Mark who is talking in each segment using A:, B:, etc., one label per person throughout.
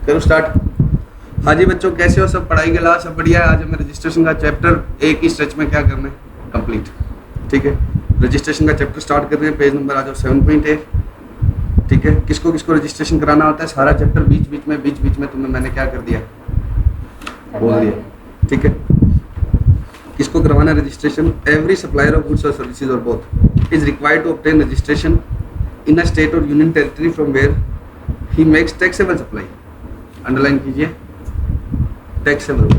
A: करो स्टार्ट। हाँ जी बच्चों, कैसे हो सब? पढ़ाई के लाभ सब बढ़िया है। आज हमें रजिस्ट्रेशन का चैप्टर एक ही स्ट्रेच में क्या करना है, कंप्लीट। ठीक है, रजिस्ट्रेशन का चैप्टर स्टार्ट कर रहे हैं। पेज नंबर आ जाओ 7.8। ठीक है, किसको किसको रजिस्ट्रेशन कराना होता है, सारा चैप्टर बीच बीच में तुम्हें मैंने क्या कर दिया, बोल दिया। ठीक है, किसको करवाना है registration? Every supplier of goods और सर्विसेज और both is required to obtain registration in a state और union territory from where he makes taxable supply. Underline कीजिए, टैक्सेबल,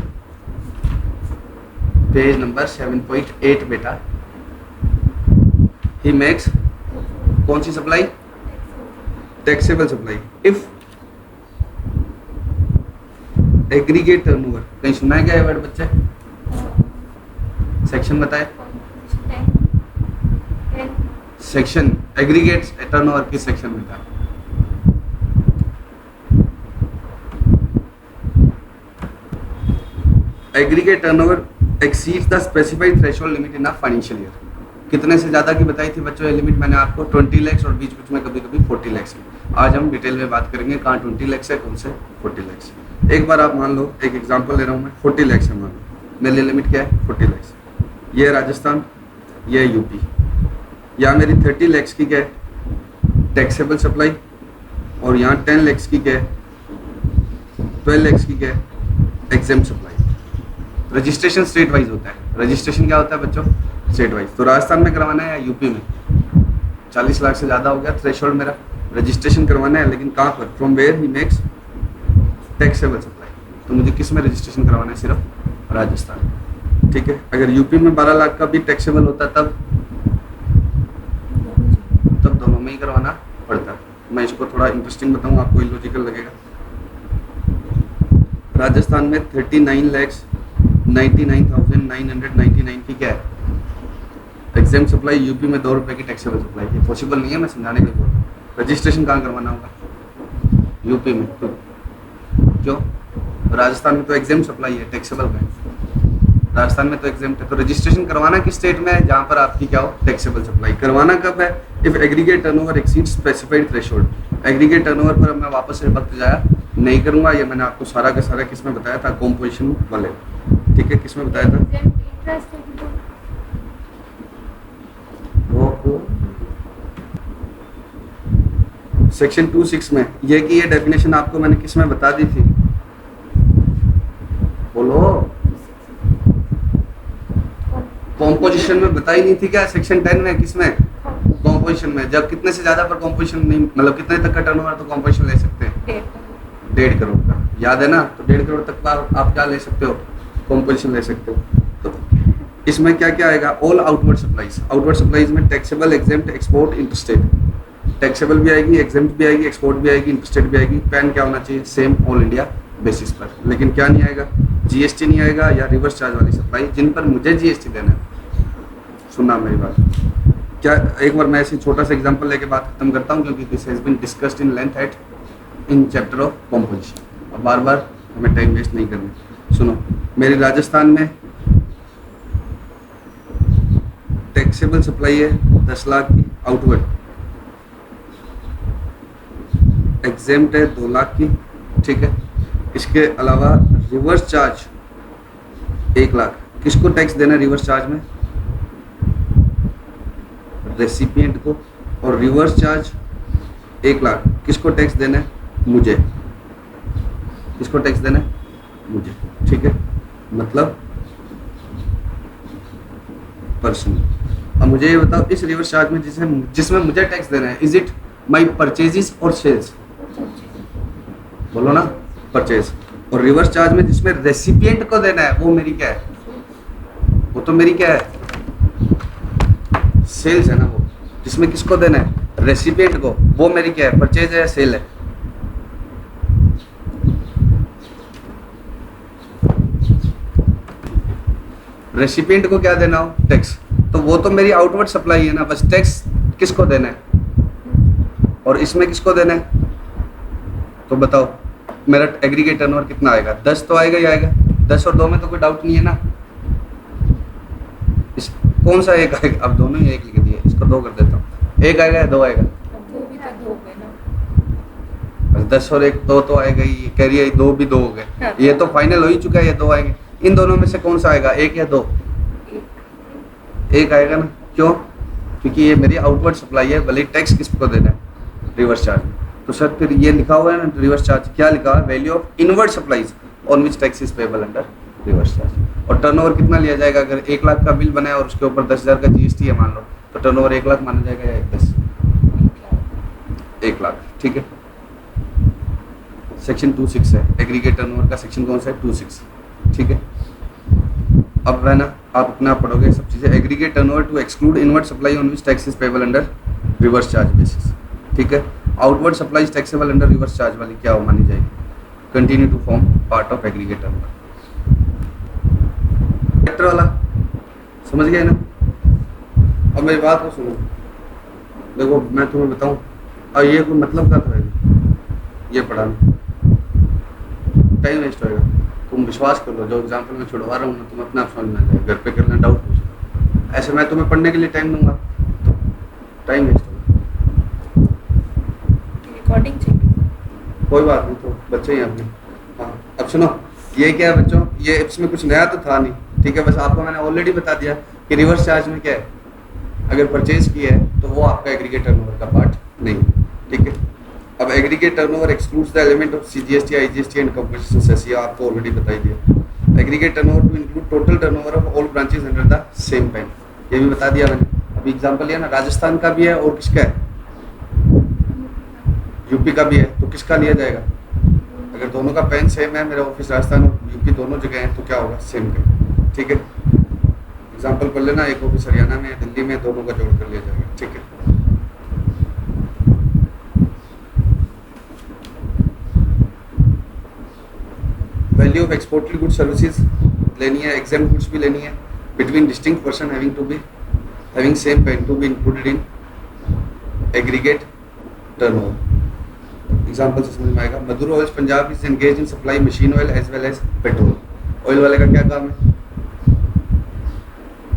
A: पेज नंबर 7.8 बेटा। ही मेक्स कौन सी supply? Taxable supply. If aggregate turnover, कहीं सुना है क्या ये वर्ड बच्चे? सेक्शन बताए, सेक्शन एग्रीगेट टर्नओवर किस सेक्शन में था? Aggregate turnover exceeds the specified threshold limit in a financial year. कितने से ज़्यादा की बताई थी बच्चों ये लिमिट मैंने आपको? 20 लाख और बीच बीच में कभी कभी 40 लाख की। आज हम डिटेल में बात करेंगे कहाँ 20 लाख है, कौन से 40 लाख। एक बार आप मान लो, एक एग्जांपल ले रहा हूँ मैं, 40 लाख है मान लो, मेरे लिए लिमिट क्या है 40 लाख। ये है राजस्थान, ये है यूपी। यहाँ मेरी 30 लाख की क्या है, टैक्सेबल सप्लाई, और यहाँ 10 लाख की क्या है, 12 लाख की क्या है, exempt supply. Registration state wise होता है। रजिस्ट्रेशन क्या होता है बच्चों? State wise. तो राजस्थान में करवाना है या यूपी में? 40 लाख से ज़्यादा हो गया थ्रेशोल्ड मेरा, रजिस्ट्रेशन करवाना है, लेकिन कहाँ पर? From where he makes taxable supply. तो मुझे किस में रजिस्ट्रेशन करवाना है? सिर्फ राजस्थान। ठीक है, अगर यूपी में 12 लाख का भी टैक्सेबल होता तब दोनों में ही करवाना पड़ता। मैं इसको थोड़ा इंटरेस्टिंग बताऊँ, आपको इलॉजिकल लगेगा। राजस्थान में 39,99,999 की क्या है, एग्जेम्प्ट सप्लाई। यूपी में 2 रुपए की टैक्सेबल सप्लाई। ये पॉसिबल नहीं है, मैं समझाने के लिए बोल रहा हूँ। रजिस्ट्रेशन कहाँ करवाना होगा? यूपी में। तो क्यों? राजस्थान में तो एग्जेम्प्ट सप्लाई है, टैक्सेबल में। राजस्थान में तो एग्जेम्प्ट है। तो रजिस्ट्रेशन करवाना किस स्टेट में है? जहाँ पर आपकी क्या हो, टैक्सेबल सप्लाई। करवाना कब है? If aggregate turnover exceeds specified threshold. Aggregate turnover पर मैं वापस से वक्त जाया नहीं करूंगा। ये मैंने आपको सारा का सारा किस में बताया था? कॉम्पोजिशन वाले। ठीक है, किस में बताया था? सेक्शन 2(6) में। ये की ये डेफिनेशन आपको मैंने किस में बता दी थी? बोलो, कॉम्पोजिशन में बताई नहीं थी क्या? सेक्शन 10 में। किस में? कॉम्पोजिशन में। जब कितने से ज्यादा पर कॉम्पोजिशन नहीं, मतलब कितने तक का टर्नओवर तो कॉम्पोजिशन ले सकते हैं? 1.5 करोड़ का। याद है ना? तो 1.5 करोड़ तक का आप क्या ले सकते हो, कॉम्पोजिशन ले सकते हो। तो इसमें क्या क्या आएगा? All outward supplies. Outward supplies में taxable, exempt, export, interstate. Taxable भी आएगी, एग्जेम्प्ट भी आएगी, एक्सपोर्ट भी आएगी, इंटरस्टेट भी आएगी। पैन क्या होना चाहिए? सेम ऑल इंडिया बेसिस पर। लेकिन क्या नहीं आएगा? जीएसटी नहीं आएगा, या रिवर्स चार्ज वाली सप्लाई जिन पर मुझे जीएसटी देना है। सुना मेरी बात क्या? एक बार मैं ऐसे छोटा सा एग्जांपल लेके बात खत्म करता हूँ, क्योंकि this has been discussed in length at in chapter of composition. अब बार बार हमें टाइम वेस्ट नहीं करना। सुनो, मेरी राजस्थान में टैक्सेबल सप्लाई है 10 लाख की आउटवर्ड, एग्जेम्प्ट है 2 लाख की। ठीक है, इसके अलावा रिवर्स चार्ज 1 लाख। किसको टैक्स देना है रिवर्स चार्ज में? रेसिपिएंट को। और रिवर्स चार्ज 1 लाख किसको टैक्स देना है? मुझे। किसको टैक्स देना है? मुझे। ठीक है, मतलब पर्सन। अब मुझे ये बताओ, इस रिवर्स चार्ज में जिसमें मुझे टैक्स देना है, इज इट माई परचेजेस और सेल्स? बोलो ना, परचेज। और रिवर्स चार्ज में जिसमें रेसिपिएंट को देना है, वो मेरी क्या है? वो तो मेरी क्या है? सेल्स है ना। वो जिसमें किसको देना है? रेसिपिएंट को, वो मेरी क्या है? परचेज है या सेल है? रेसिपिएंट को क्या देना हो? टैक्स। तो वो तो मेरी आउटवर्ड सप्लाई है ना, बस टैक्स किसको देना है? और इसमें किसको देना है? तो बताओ, मेरा एग्रीगेट टर्नओवर कितना आएगा? 10 तो आएगा ही आएगा। 10 और 2 में तो कोई डाउट नहीं है ना। इस कौन सा एक आएगा? अब दोनों ही एक लिख दिए, इसको 2 कर देता हूँ। 1 आएगा या 2 आएगा? 10 और 1 2 तो आएगा ही, कह रही है 2 भी 2 हो गए।
B: हाँ।
A: ये तो फाइनल हो ही चुका है, ये 2 आएंगे। इन दोनों में से कौन सा आएगा, 1 या 2? 1 आएगा ना, क्यों? क्योंकि ये मेरी आउटवर्ड सप्लाई है, भले टैक्स किसको देना है, रिवर्स चार्ज। तो सर फिर ये लिखा हुआ है ना रिवर्स चार्ज, क्या लिखा है, value of inward supplies on which tax is payable under reverse charge. और टर्नओवर कितना लिया जाएगा, अगर 1 लाख का बिल बना है और उसके ऊपर 10,000 का जीएसटी है मान लो, तो टर्नओवर 1 लाख माना जाएगा या 1 लाख, ठीक है। सेक्शन 26 है एग्रीगेट टर्नओवर का, सेक्शन कौन सा है, 26, ठीक है। अब है ना आप अपना पढ़ोगे सब चीज़ें। Aggregate turnover to exclude inward supply on which tax is payable under reverse charge basis, ठीक है। Outward supply taxable under reverse charge वाली क्या हो मानी जाएगी, continue to form part of aggregate turnover. Tractor वाला समझ गए ना। अब मेरी बात को सुनो, देखो मैं तुम्हें बताऊं, और ये कोई मतलब का तो है ये पढ़ाना, टाइम वेस्ट होएगा। तुम विश्वास कर लो, जो एग्जाम्पल मैं छुड़वा रहा हूँ ना, तुम अपना आप समझ में आ जाएगा, घर पे करना डाउट पूछो। ऐसे मैं तुम्हें पढ़ने के लिए टाइम दूंगा तो टाइम वेस्ट होगा।
B: रिकॉर्डिंग चाहिए,
A: कोई बात नहीं, तो बच्चे ही अपने। हाँ अब सुनो, ये क्या है बच्चों, ये इसमें कुछ नया तो था नहीं, ठीक है। बस आपको मैंने ऑलरेडी बता दिया कि रिवर्स चार्ज में क्या है, अगर परचेज किया है तो वो आपका एग्रीगेट टर्नओवर का पार्ट नहीं, ठीक है। अब aggregate turnover excludes the element of CGST, IGST and compensation cess, ये आपको ऑलरेडी बताई दिया। Aggregate turnover to include total turnover of all branches under the same PAN, ये भी बता दिया मैंने। अभी एग्जांपल लिया ना, राजस्थान का भी है और किसका है, यूपी का भी है, तो किसका लिया जाएगा। अगर दोनों का पेन सेम है, मेरा ऑफिस राजस्थान और यूपी दोनों जगह है, तो क्या होगा, सेम का, ठीक है। एग्जांपल कर लेना, एक ऑफिस हरियाणा में, दिल्ली में, दोनों का जोड़ कर लिया जाएगा, ठीक है। Value of exported goods services लेनी है, एग्जाम गुड्स भी लेनी है, between distinct person having to be having same PAN to be included in aggregate turnover. Example से समझ में आएगा। Madhur oils Punjab is engage in supply machine oil as well as petrol. Oil वाले का क्या काम है,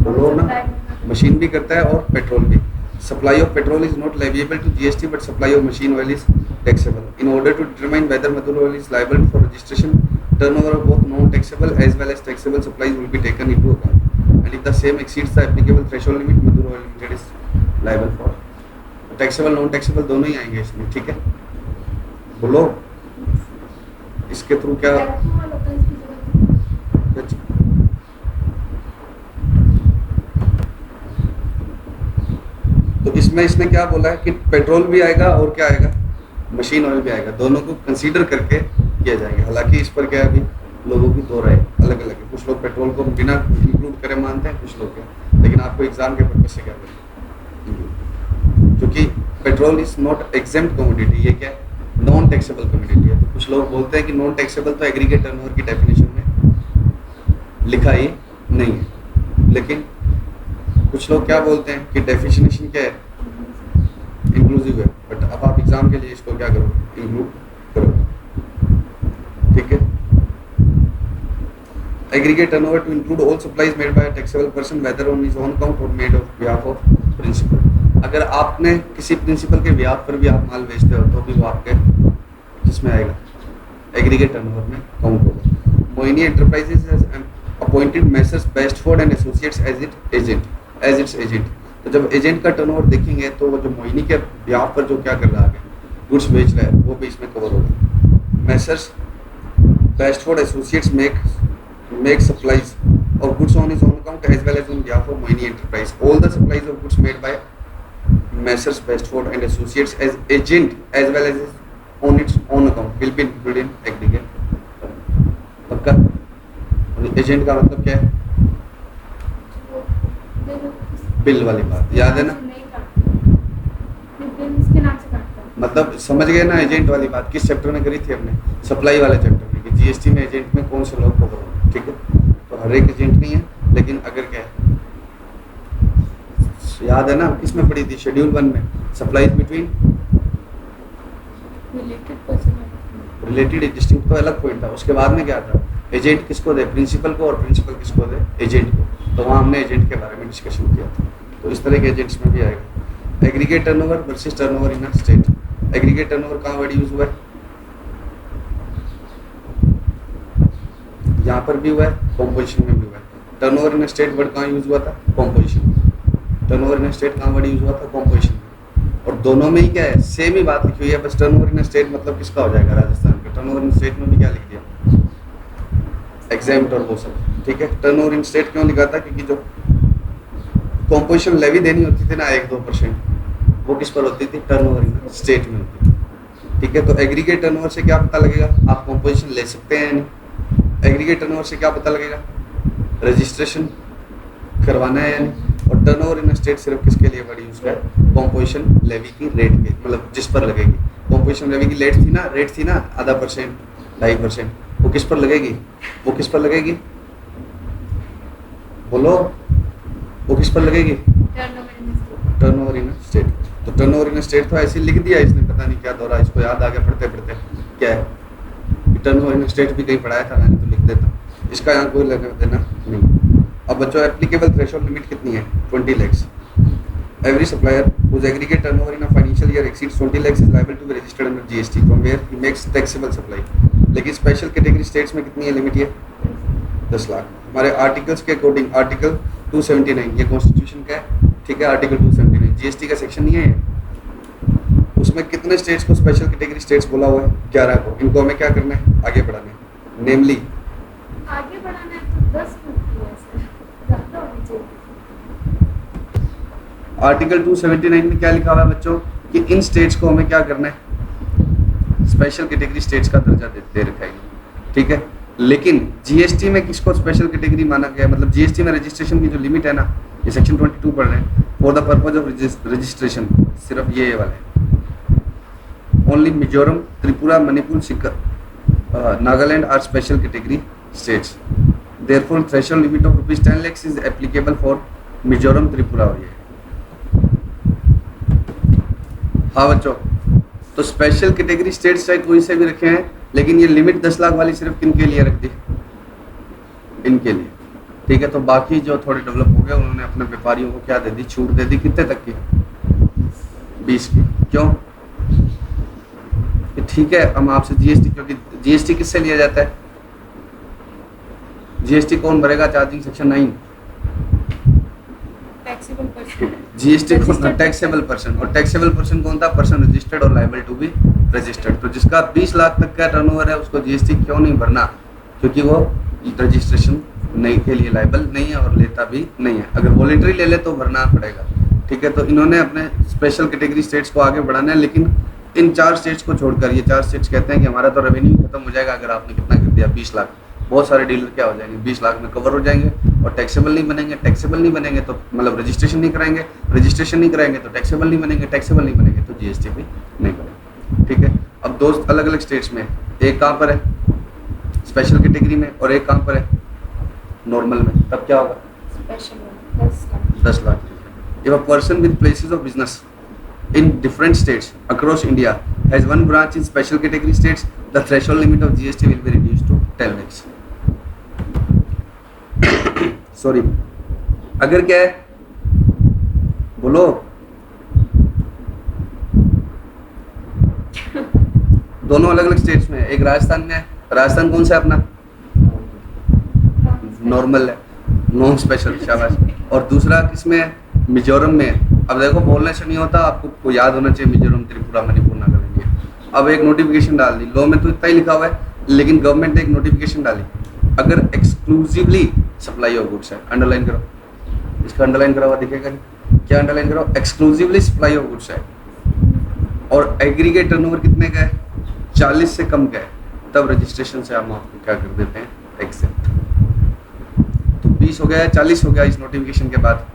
A: बोलो ना, मशीन भी करता है और पेट्रोल भी। Supply of petrol is not leviable to GST but supply of machine oil is taxable. In order to determine whether Madhur oil is liable for registration, turnover of both non-taxable as well as taxable supplies will be taken into account, and if the same exceeds the applicable threshold limit, Madhur Oil Limited is liable for taxable non-taxable दोनों ही आएंगे इसमें, ठीक है। बोलो इसके through क्या, तो इसमें इसने क्या बोला है कि पेट्रोल भी आएगा और क्या आएगा, मशीन ऑयल भी आएगा, दोनों को कंसीडर करके किया जाएगा। हालांकि इस पर क्या है, अभी लोगों की दो राय अलग अलग है, कुछ लोग पेट्रोल को बिना इंक्लूड करे मानते हैं, कुछ लोग क्या, लेकिन आपको एग्जाम के पर्पज से क्या करें, क्योंकि petrol is not exempt commodity, ये क्या है, नॉन टैक्सेबल कमोडिटी है। तो कुछ लोग बोलते हैं कि नॉन टैक्सेबल तो एग्रीगेट टर्नओवर की डेफिनेशन में लिखा ही नहीं है, लेकिन कुछ लोग क्या बोलते हैं कि डेफिनेशन क्या है, इंक्लूसिव है। बट अब आप एग्जाम के लिए इसको क्या करो, इंक्लूड करो, ठीक है। Aggregate turnover to include all supplies made by a taxable person whether on his own account और made of behalf of principal. अगर आपने किसी प्रिंसिपल के बिहाफ पर भी आप माल बेचते हो तो भी वो आपके किसमें आएगा, एग्रीगेट टर्नओवर में काउंट होगा। Mohini Enterprises has appointed Messrs Bestford and Associates as its agent. तो जब एजेंट का टर्नओवर देखेंगे तो वो जो मोहिनी के बिहाफ पर जो क्या कर रहा है, गुड्स बेच रहा है, वो भी इसमें कवर होगा। Messrs Bestford Associates make supplies of goods on his own account as well as on behalf of Moini Enterprise. All the supplies of goods made by Messrs Bestford and Associates as agent as well as on its own account will be included in aggregate. पक्का? Agent का मतलब क्या है? Bill वाली बात याद है ना? मतलब समझ गए ना एजेंट वाली बात, किस चैप्टर में करी थी हमने, सप्लाई वाले चैप्टर में, कि जीएसटी में एजेंट में कौन से लोग कवर होंगे, ठीक है। तो हर एक एजेंट नहीं है, लेकिन अगर क्या है, याद है ना किस में पढ़ी थी, शेड्यूल 1 में, सप्लाईज बिटवीन रिलेटेड डिस्टिंक्ट तो अलग पॉइंट था, उसके बाद में क्या था, एजेंट किसको दे, प्रिंसिपल को, और प्रिंसिपल किसको दे, एजेंट को। तो वहाँ हमने एजेंट के बारे में डिस्कशन किया था, तो इस तरह के एजेंट्स में भी आएगा। Aggregate turnover versus turnover in a state. Aggregate turnover कहाँ वर्ड यूज हुआ है, यहाँ पर भी हुआ है, कॉम्पोजिशन में भी हुआ है। टर्नओवर इन स्टेट वर्ड कहाँ यूज हुआ था? कॉम्पोजिशन में। टर्नओवर इन स्टेट कहाँ वर्ड यूज हुआ था? कॉम्पोजिशन में। और दोनों में ही क्या है, सेम ही बात लिखी हुई है, बस टर्नओवर इन स्टेट मतलब किसका हो जाएगा? राजस्थान का। टर्नओवर इन स्टेट में भी क्या लिख दिया? एग्जाम्प्ट और वो सब, ठीक है। टर्नओवर इन स्टेट क्यों लिखा था? क्योंकि जो कॉम्पोजिशन लेवी देनी होती थी ना 1-2%, वो किस पर होती थी? टर्नओवर इन स्टेट में होती थी, ठीक है। तो एग्रीगेट टर्नओवर से क्या पता लगेगा? आप कॉम्पोजिशन ले सकते हैं या नहीं? एग्रीगेट टर्नओवर से क्या पता लगेगा? रजिस्ट्रेशन करवाना है या नहीं? और टर्नओवर इन स्टेट सिर्फ किसके लिए वर्ड यूज है? कॉम्पोजिशन लेवी की रेट के, मतलब जिस पर लगेगी। कॉम्पोजिशन लेवी की रेट थी ना 0.5%, 2.5%, वो किस पर लगेगी? वो किस पर लगेगी? बोलो, वो किस पर लगेगी? Turnover in state. तो टर्नओवर इन स्टेट तो ऐसे लिख दिया इसने, पता नहीं क्या दौरा, इसको याद आ गया पढ़ते पढ़ते। क्या है? टर्नओवर इन स्टेट भी कहीं पढ़ाया था मैंने, तो लिख देता। इसका यहाँ कोई लेना देना नहीं। अब बच्चों, एप्लीकेबल थ्रेशोल्ड लिमिट कितनी है? 20 lakhs। Every supplier whose aggregate turnover in a financial year exceeds 20 lakhs is liable to be registered under GST from where he makes taxable supply। लेकिन स्पेशल कैटेगरी स्टेट्स में कितनी है limit? ये 10 लाख। हमारे articles के according article 279, ये constitution का है, ठीक है। आर्टिकल 279 जीएसटी का सेक्शन नहीं है ये। उसमें कितने स्टेट्स को स्पेशल कैटेगरी स्टेट्स बोला हुआ है? 11 को। इनको हमें क्या करना है? आगे बढ़ाना है। नेमली
B: आगे बढ़ाना है तो 10 क्यों है सर? ज़्यादा होनी चाहिए।
A: आर्टिकल 279 में क्या लिखा हुआ है बच्चों? कि इन स्टेट्स को हमें क्या करना है? स्पेशल कैटेगरी स्टेट्स का दर्जा दे रखा है, ठीक है। लेकिन जीएसटी में किसको स्पेशल कैटेगरी माना गया? मतलब जीएसटी में रजिस्ट्रेशन की जो लिमिट है ना, ये सेक्शन 22 पढ़ रहे हैं, for the purpose of registration, सिर्फ ये वाला है। Only Mizoram, Tripura, Manipur, Nagaland are special category states. Therefore threshold limit of ₹10 lakhs is applicable for Mizoram, Tripura और ये। हाँ बच्चों, तो स्पेशल कैटेगरी स्टेट्स चाहे कोई से भी रखे हैं, लेकिन ये लिमिट 10 लाख वाली सिर्फ किन के लिए रख दी? इनके लिए, ठीक है। तो बाकी जो थोड़े डेवलप हो गए, उन्होंने अपने व्यापारियों को क्या दे दी? छूट दे दी। कितने तक की? 20 की। क्यों? ठीक है, हम आपसे जीएसटी, क्योंकि जीएसटी किससे लिया जाता है? जीएसटी कौन भरेगा? Charging section 9।
B: Taxable person.
A: GST कौन? Taxable person. और टैक्सेबल पर्सन कौन था? पर्सन रजिस्टर्ड और लायबल टू बी रजिस्टर्ड। तो जिसका 20 लाख तक का टर्नओवर है, उसको जीएसटी क्यों नहीं भरना? क्योंकि वो रजिस्ट्रेशन नहीं के लिए लायबल नहीं है और लेता भी नहीं है। अगर वॉलंटरी ले ले तो भरना पड़ेगा, ठीक है। तो इन्होंने अपने स्पेशल कैटेगरी स्टेट्स को आगे बढ़ाना है, लेकिन इन 4 स्टेट्स को छोड़कर। ये 4 स्टेट्स कहते हैं कि हमारा तो रेवेन्यू खत्म हो जाएगा अगर आपने कितना कर दिया? 20 लाख। बहुत सारे डीलर क्या हो जाएंगे? 20 लाख में कवर हो जाएंगे और टैक्सेबल नहीं बनेंगे। टैक्सेबल नहीं बनेंगे तो मतलब रजिस्ट्रेशन नहीं कराएंगे, रजिस्ट्रेशन नहीं कराएंगे तो टैक्सेबल नहीं बनेंगे, टैक्सेबल नहीं बनेंगे तो जीएसटी भी नहीं बनेगा, ठीक है। अब दोस्त अलग अलग स्टेट्स में, एक कहाँ पर है? स्पेशल कैटेगरी में, और एक कहाँ पर है? नॉर्मल में। तब क्या होगा?
B: Special
A: 10 lakh. If a person with places of business in different states across India has one branch in special category states, the threshold limit of GST will be reduced to 10 lakhs. Sorry. अगर क्या है? बोलो। दोनों अलग अलग states में है। एक राजस्थान में है। राजस्थान कौन सा है अपना? नॉर्मल है, नॉन स्पेशल, शाबाश। और दूसरा किसमें है? मिजोरम में है। अब देखो, बोलने से नहीं होता, आपको याद होना चाहिए मिजोरम, त्रिपुरा, मणिपुर, नागालैंड। अब एक नोटिफिकेशन डाल दी, लॉ में तो इतना ही लिखा हुआ है, लेकिन गवर्नमेंट ने एक नोटिफिकेशन डाली, अगर एक्सक्लूसिवली सप्लाई ऑफ गुड्स है, अंडरलाइन करो, इसका अंडरलाइन करा हुआ दिखेगा नहीं? क्या अंडरलाइन करो? एक्सक्लूसिवली सप्लाई ऑफ गुड्स है और एग्रीगेट टर्नओवर कितने का है? 40 से कम का है, तब रजिस्ट्रेशन से हम आपको क्या कर देते हैं? एक्सेप्ट। तो 20 हो गया, 40 हो गया इस नोटिफिकेशन के बाद।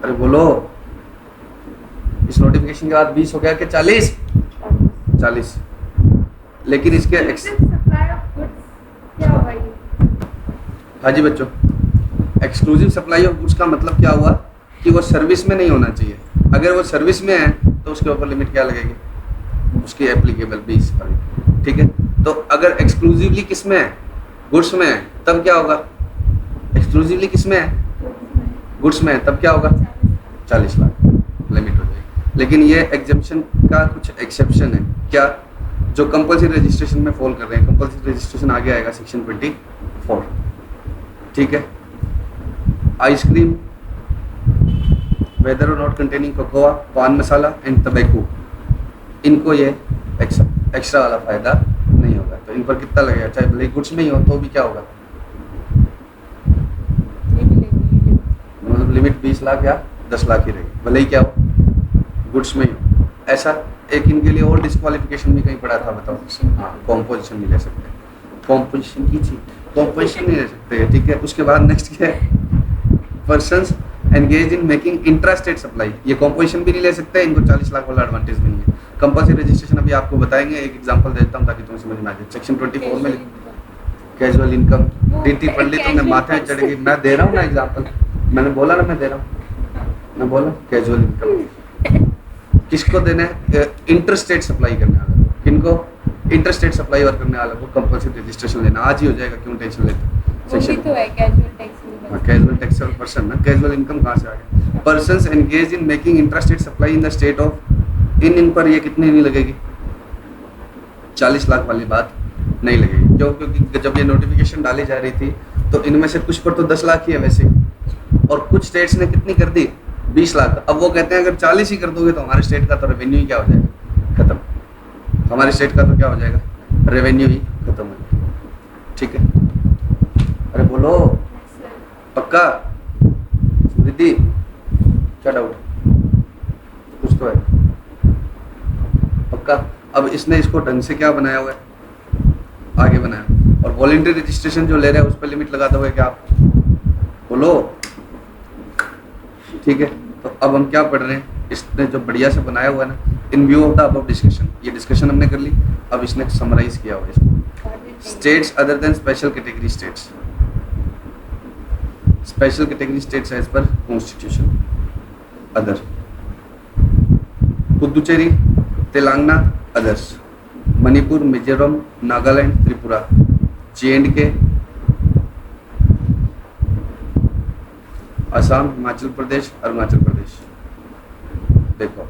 A: अरे बोलो, इस नोटिफिकेशन के बाद 20 हो गया कि 40? 40। लेकिन इसके हाँ जी बच्चों, एक्सक्लूसिव सप्लाई ऑफ गुड्स का मतलब क्या हुआ? कि वो सर्विस में नहीं होना चाहिए। अगर वो सर्विस में है तो उसके ऊपर लिमिट क्या लगेगी? उसकी एप्लीकेबल 20 पर, ठीक है। तो अगर एक्सक्लूसिवली किस में है? गुड्स में है, तब क्या होगा? एक्सक्लूसिवली किस में है? गुड्स में है, तब क्या होगा? 40 लाख लिमिट हो जाएगी। लेकिन ये एग्जेम्पशन का कुछ एक्सेप्शन है। क्या? जो कंपल्सरी रजिस्ट्रेशन में फॉल कर रहे हैं, कंपल्सरी रजिस्ट्रेशन आगे आएगा सेक्शन 24, ठीक है। आइसक्रीम वेदर और नॉट कंटेनिंग कोकोआ, पान मसाला एंड टबैको, इनको ये एक्स्ट्रा वाला फायदा नहीं होगा। तो इन पर कितना लगेगा, चाहे भले गुड्स में ही हो तो भी क्या होगा, मतलब लिमिट 20 लाख या 10 लाख ही रहेगी, भले ही क्या हो गुड्स में ही हो। ऐसा एक इनके लिए और डिस्क्वालिफिकेशन भी कहीं पड़ा था, बताओ। हाँ, कॉम्पोजिशन नहीं ले सकते, कॉम्पोजिशन की चीज कॉम्पोजिशन नहीं ले सकते, ठीक है। उसके बाद नेक्स्ट क्या है, persons engage in making intrastate supply, ये कॉम्पोजिशन भी नहीं ले सकते, इनको 40 लाख वाला एडवांटेज भी नहीं है। कंपल्सरी रजिस्ट्रेशन अभी आपको बताएंगे, एक एग्जांपल देता हूँ ताकि तुम्हें समझ में आ जाए। सेक्शन 24 में कैजुअल इनकम, डीटी पढ़ ली तुमने, माथे में चढ़ गई। मैं दे रहा हूँ ना एग्जांपल, मैंने बोला ना मैं दे रहा हूँ, मैं बोला कैजुअल इनकम किसको देना है, इंटरस्टेट सप्लाई करने वाले को। किनको, इंटरस्टेट सप्लाई और करने वाले को कंपल्सरी रजिस्ट्रेशन लेना आज ही हो जाएगा, क्यों टेंशन लेते। सेक्शन
B: तो है casual tax,
A: casual taxable person ना, कैजुअल इनकम कहाँ से आ गया। Persons engage in making interstate supply in the state of, इन पर ये कितनी नहीं लगेगी, 40 लाख वाली बात नहीं लगेगी। क्यों, क्योंकि जब ये नोटिफिकेशन डाली जा रही थी तो इनमें से कुछ पर तो 10 लाख ही है वैसे, और कुछ स्टेट्स ने कितनी कर दी, 20 लाख। अब वो कहते हैं अगर 40 ही कर दोगे तो हमारे स्टेट का तो रेवेन्यू ही क्या हो जाएगा, खत्म। हमारे स्टेट का तो क्या हो जाएगा, रेवेन्यू ही खत्म हो जाएगा, ठीक है। अरे बोलो पक्का, दीदी क्या डाउट, कुछ तो है पक्का। अब इसने इसको ढंग से क्या बनाया हुआ है, आगे बनाया, और वॉलंटरी रजिस्ट्रेशन जो ले रहे हैं उस पर लिमिट लगाते हुए क्या, आप बोलो, ठीक है। तो अब हम क्या पढ़ रहे हैं, इसने जो बढ़िया से बनाया हुआ है ना, इन view of the above discussion, ये डिस्कशन हमने कर ली, अब इसने समराइज किया हुआ है इसको। States other than special category states, special category states as per constitution, other Puducherry, Telangana others, Manipur, Mizoram, Nagaland, Tripura, J&K, Assam, Himachal Pradesh, Arunachal Pradesh. देखो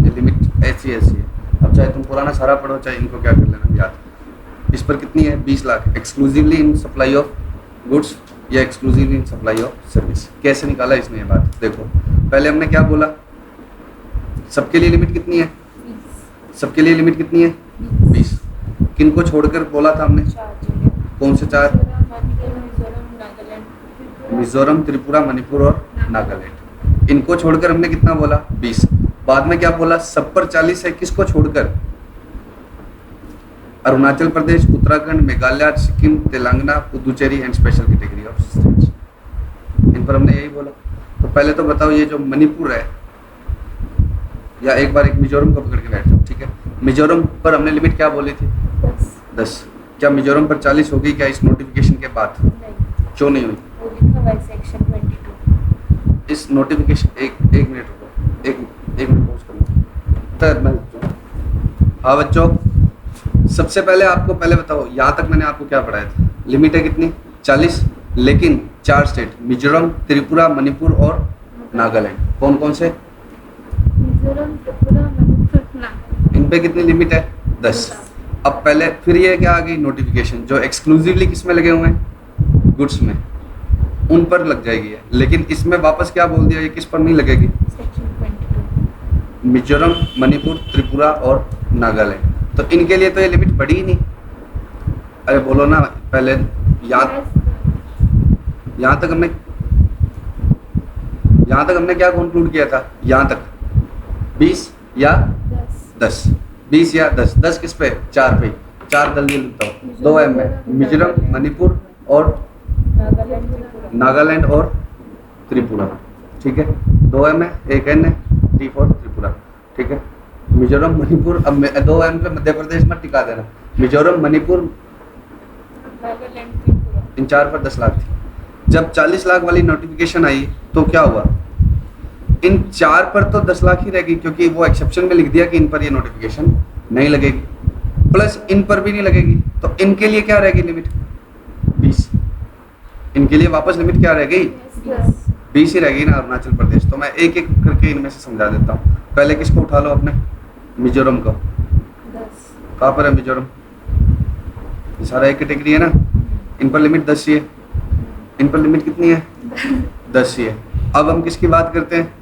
A: ये लिमिट ऐसी ऐसी है। अब चाहे तुम पुराना सारा पढ़ो, चाहे इनको क्या कर लेना याद। इस पर कितनी है, 20 lakh exclusively in supply of goods या exclusively in supply of service. कैसे निकाला इसने ये बात, देखो पहले हमने क्या बोला, सबके लिए लिमिट कितनी है, सबके लिए लिमिट कितनी है, 20। किनको छोड़कर बोला था हमने, कौन से 4, मिजोरम, त्रिपुरा, मणिपुर और नागालैंड। इनको छोड़कर हमने कितना बोला, 20। बाद में क्या बोला, सब पर 40 है, किसको छोड़कर, Arunachal Pradesh, Uttarakhand, Meghalaya, Sikkim, Telangana, Puducherry and special category of states, इन पर हमने यही बोला। तो पहले तो बताओ ये जो मणिपुर है, या एक बार एक मिजोरम को पकड़ के बैठ जाओ, ठीक है। मिजोरम पर हमने लिमिट क्या बोली थी, 10। क्या मिजोरम पर 40 हो गई क्या इस नोटिफिकेशन के बाद, क्यों नहीं हुई,
B: वो लिखा हुआ है सेक्शन 22।
A: इस नोटिफिकेशन, एक मिनट रुको, एक मिनट पॉज करो। हाँ बच्चों, सबसे पहले आपको पहले बताओ, यहाँ तक मैंने आपको क्या पढ़ाया था, लिमिट है कितनी, 40, लेकिन 4 स्टेट, मिजोरम, त्रिपुरा, मणिपुर और नागालैंड। कौन कौन से,
B: मिजोरम, त्रिपुरा, मणिपुर, नागालैंड।
A: इन पे कितनी लिमिट है, 10। अब पहले फिर ये क्या आ गई नोटिफिकेशन, जो एक्सक्लूसिवली किस में लगे हुए हैं, गुड्स में, उन पर लग जाएगी है। लेकिन इसमें वापस क्या बोल दिया, ये किस पर नहीं लगेगी,
B: सेक्शन 22।
A: मिजोरम, मणिपुर, त्रिपुरा और नागालैंड। तो इनके लिए तो ये लिमिट बढ़ी ही नहीं। अरे बोलो ना, पहले यहाँ तक हमने क्या कंक्लूड किया था, यहाँ तक 20 या 10, 20 या 10 किस पे, 4 पे, 4 जल्दी लिखता हूँ, 2 M में, मिजोरम, मणिपुर और नागालैंड और त्रिपुरा, ठीक है। 2 M है, 1 N है, T फॉर त्रिपुरा, ठीक है। मिजोरम, मणिपुर, अब 2 M पे मध्य प्रदेश मत टिका देना, मिजोरम, मणिपुर,
B: नागालैंड, त्रिपुरा,
A: इन 4 पर 10 लाख थी। जब 40 लाख वाली नोटिफिकेशन आई तो क्या हुआ, इन 4 पर तो 10 लाख ही रहेगी, क्योंकि वो एक्सेप्शन में लिख दिया कि इन पर ये नोटिफिकेशन नहीं लगेगी, प्लस इन पर भी नहीं लगेगी। तो इनके लिए क्या रहेगी लिमिट, 20। इनके लिए वापस लिमिट क्या रहेगी, 20 ही रहेगी ना, अरुणाचल प्रदेश। तो मैं एक एक करके इनमें से समझा देता हूँ। पहले किसको उठा लो, अपने मिजोरम को, कहाँ पर है मिजोरम? ये सारा एक कैटेगरी है ना, इन पर लिमिट 10 ही है, इन पर लिमिट कितनी है? 10 ही है। अब हम किसकी बात करते हैं,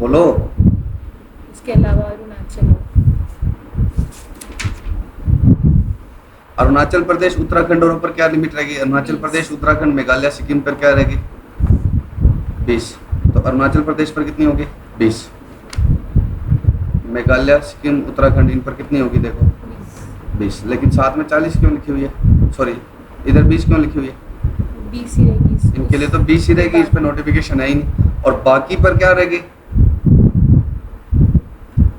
A: बोलो?
B: इसके अलावा अरुणाचल,
A: अरुणाचल प्रदेश, उत्तराखंड और ऊपर क्या लिमिट रहेगी? अरुणाचल
B: 20।
A: प्रदेश, उत्तराखंड, मेघालय, सिक्किम पर क्या रहेगी? 20। तो अरुणाचल प्रदेश पर कितनी होगी? 20। मेघालय, सिक्किम, उत्तराखंड इन पर कितनी होगी? देखो 20। लेकिन साथ में 40 क्यों लिखी हुई है? सॉरी, इधर 20 क्यों लिखी हुई है?
B: 20 ही रहेगी
A: इनके लिए तो 20 ही रहेगी, इस पर नोटिफिकेशन है ही नहीं। और बाकी पर क्या रहेगी?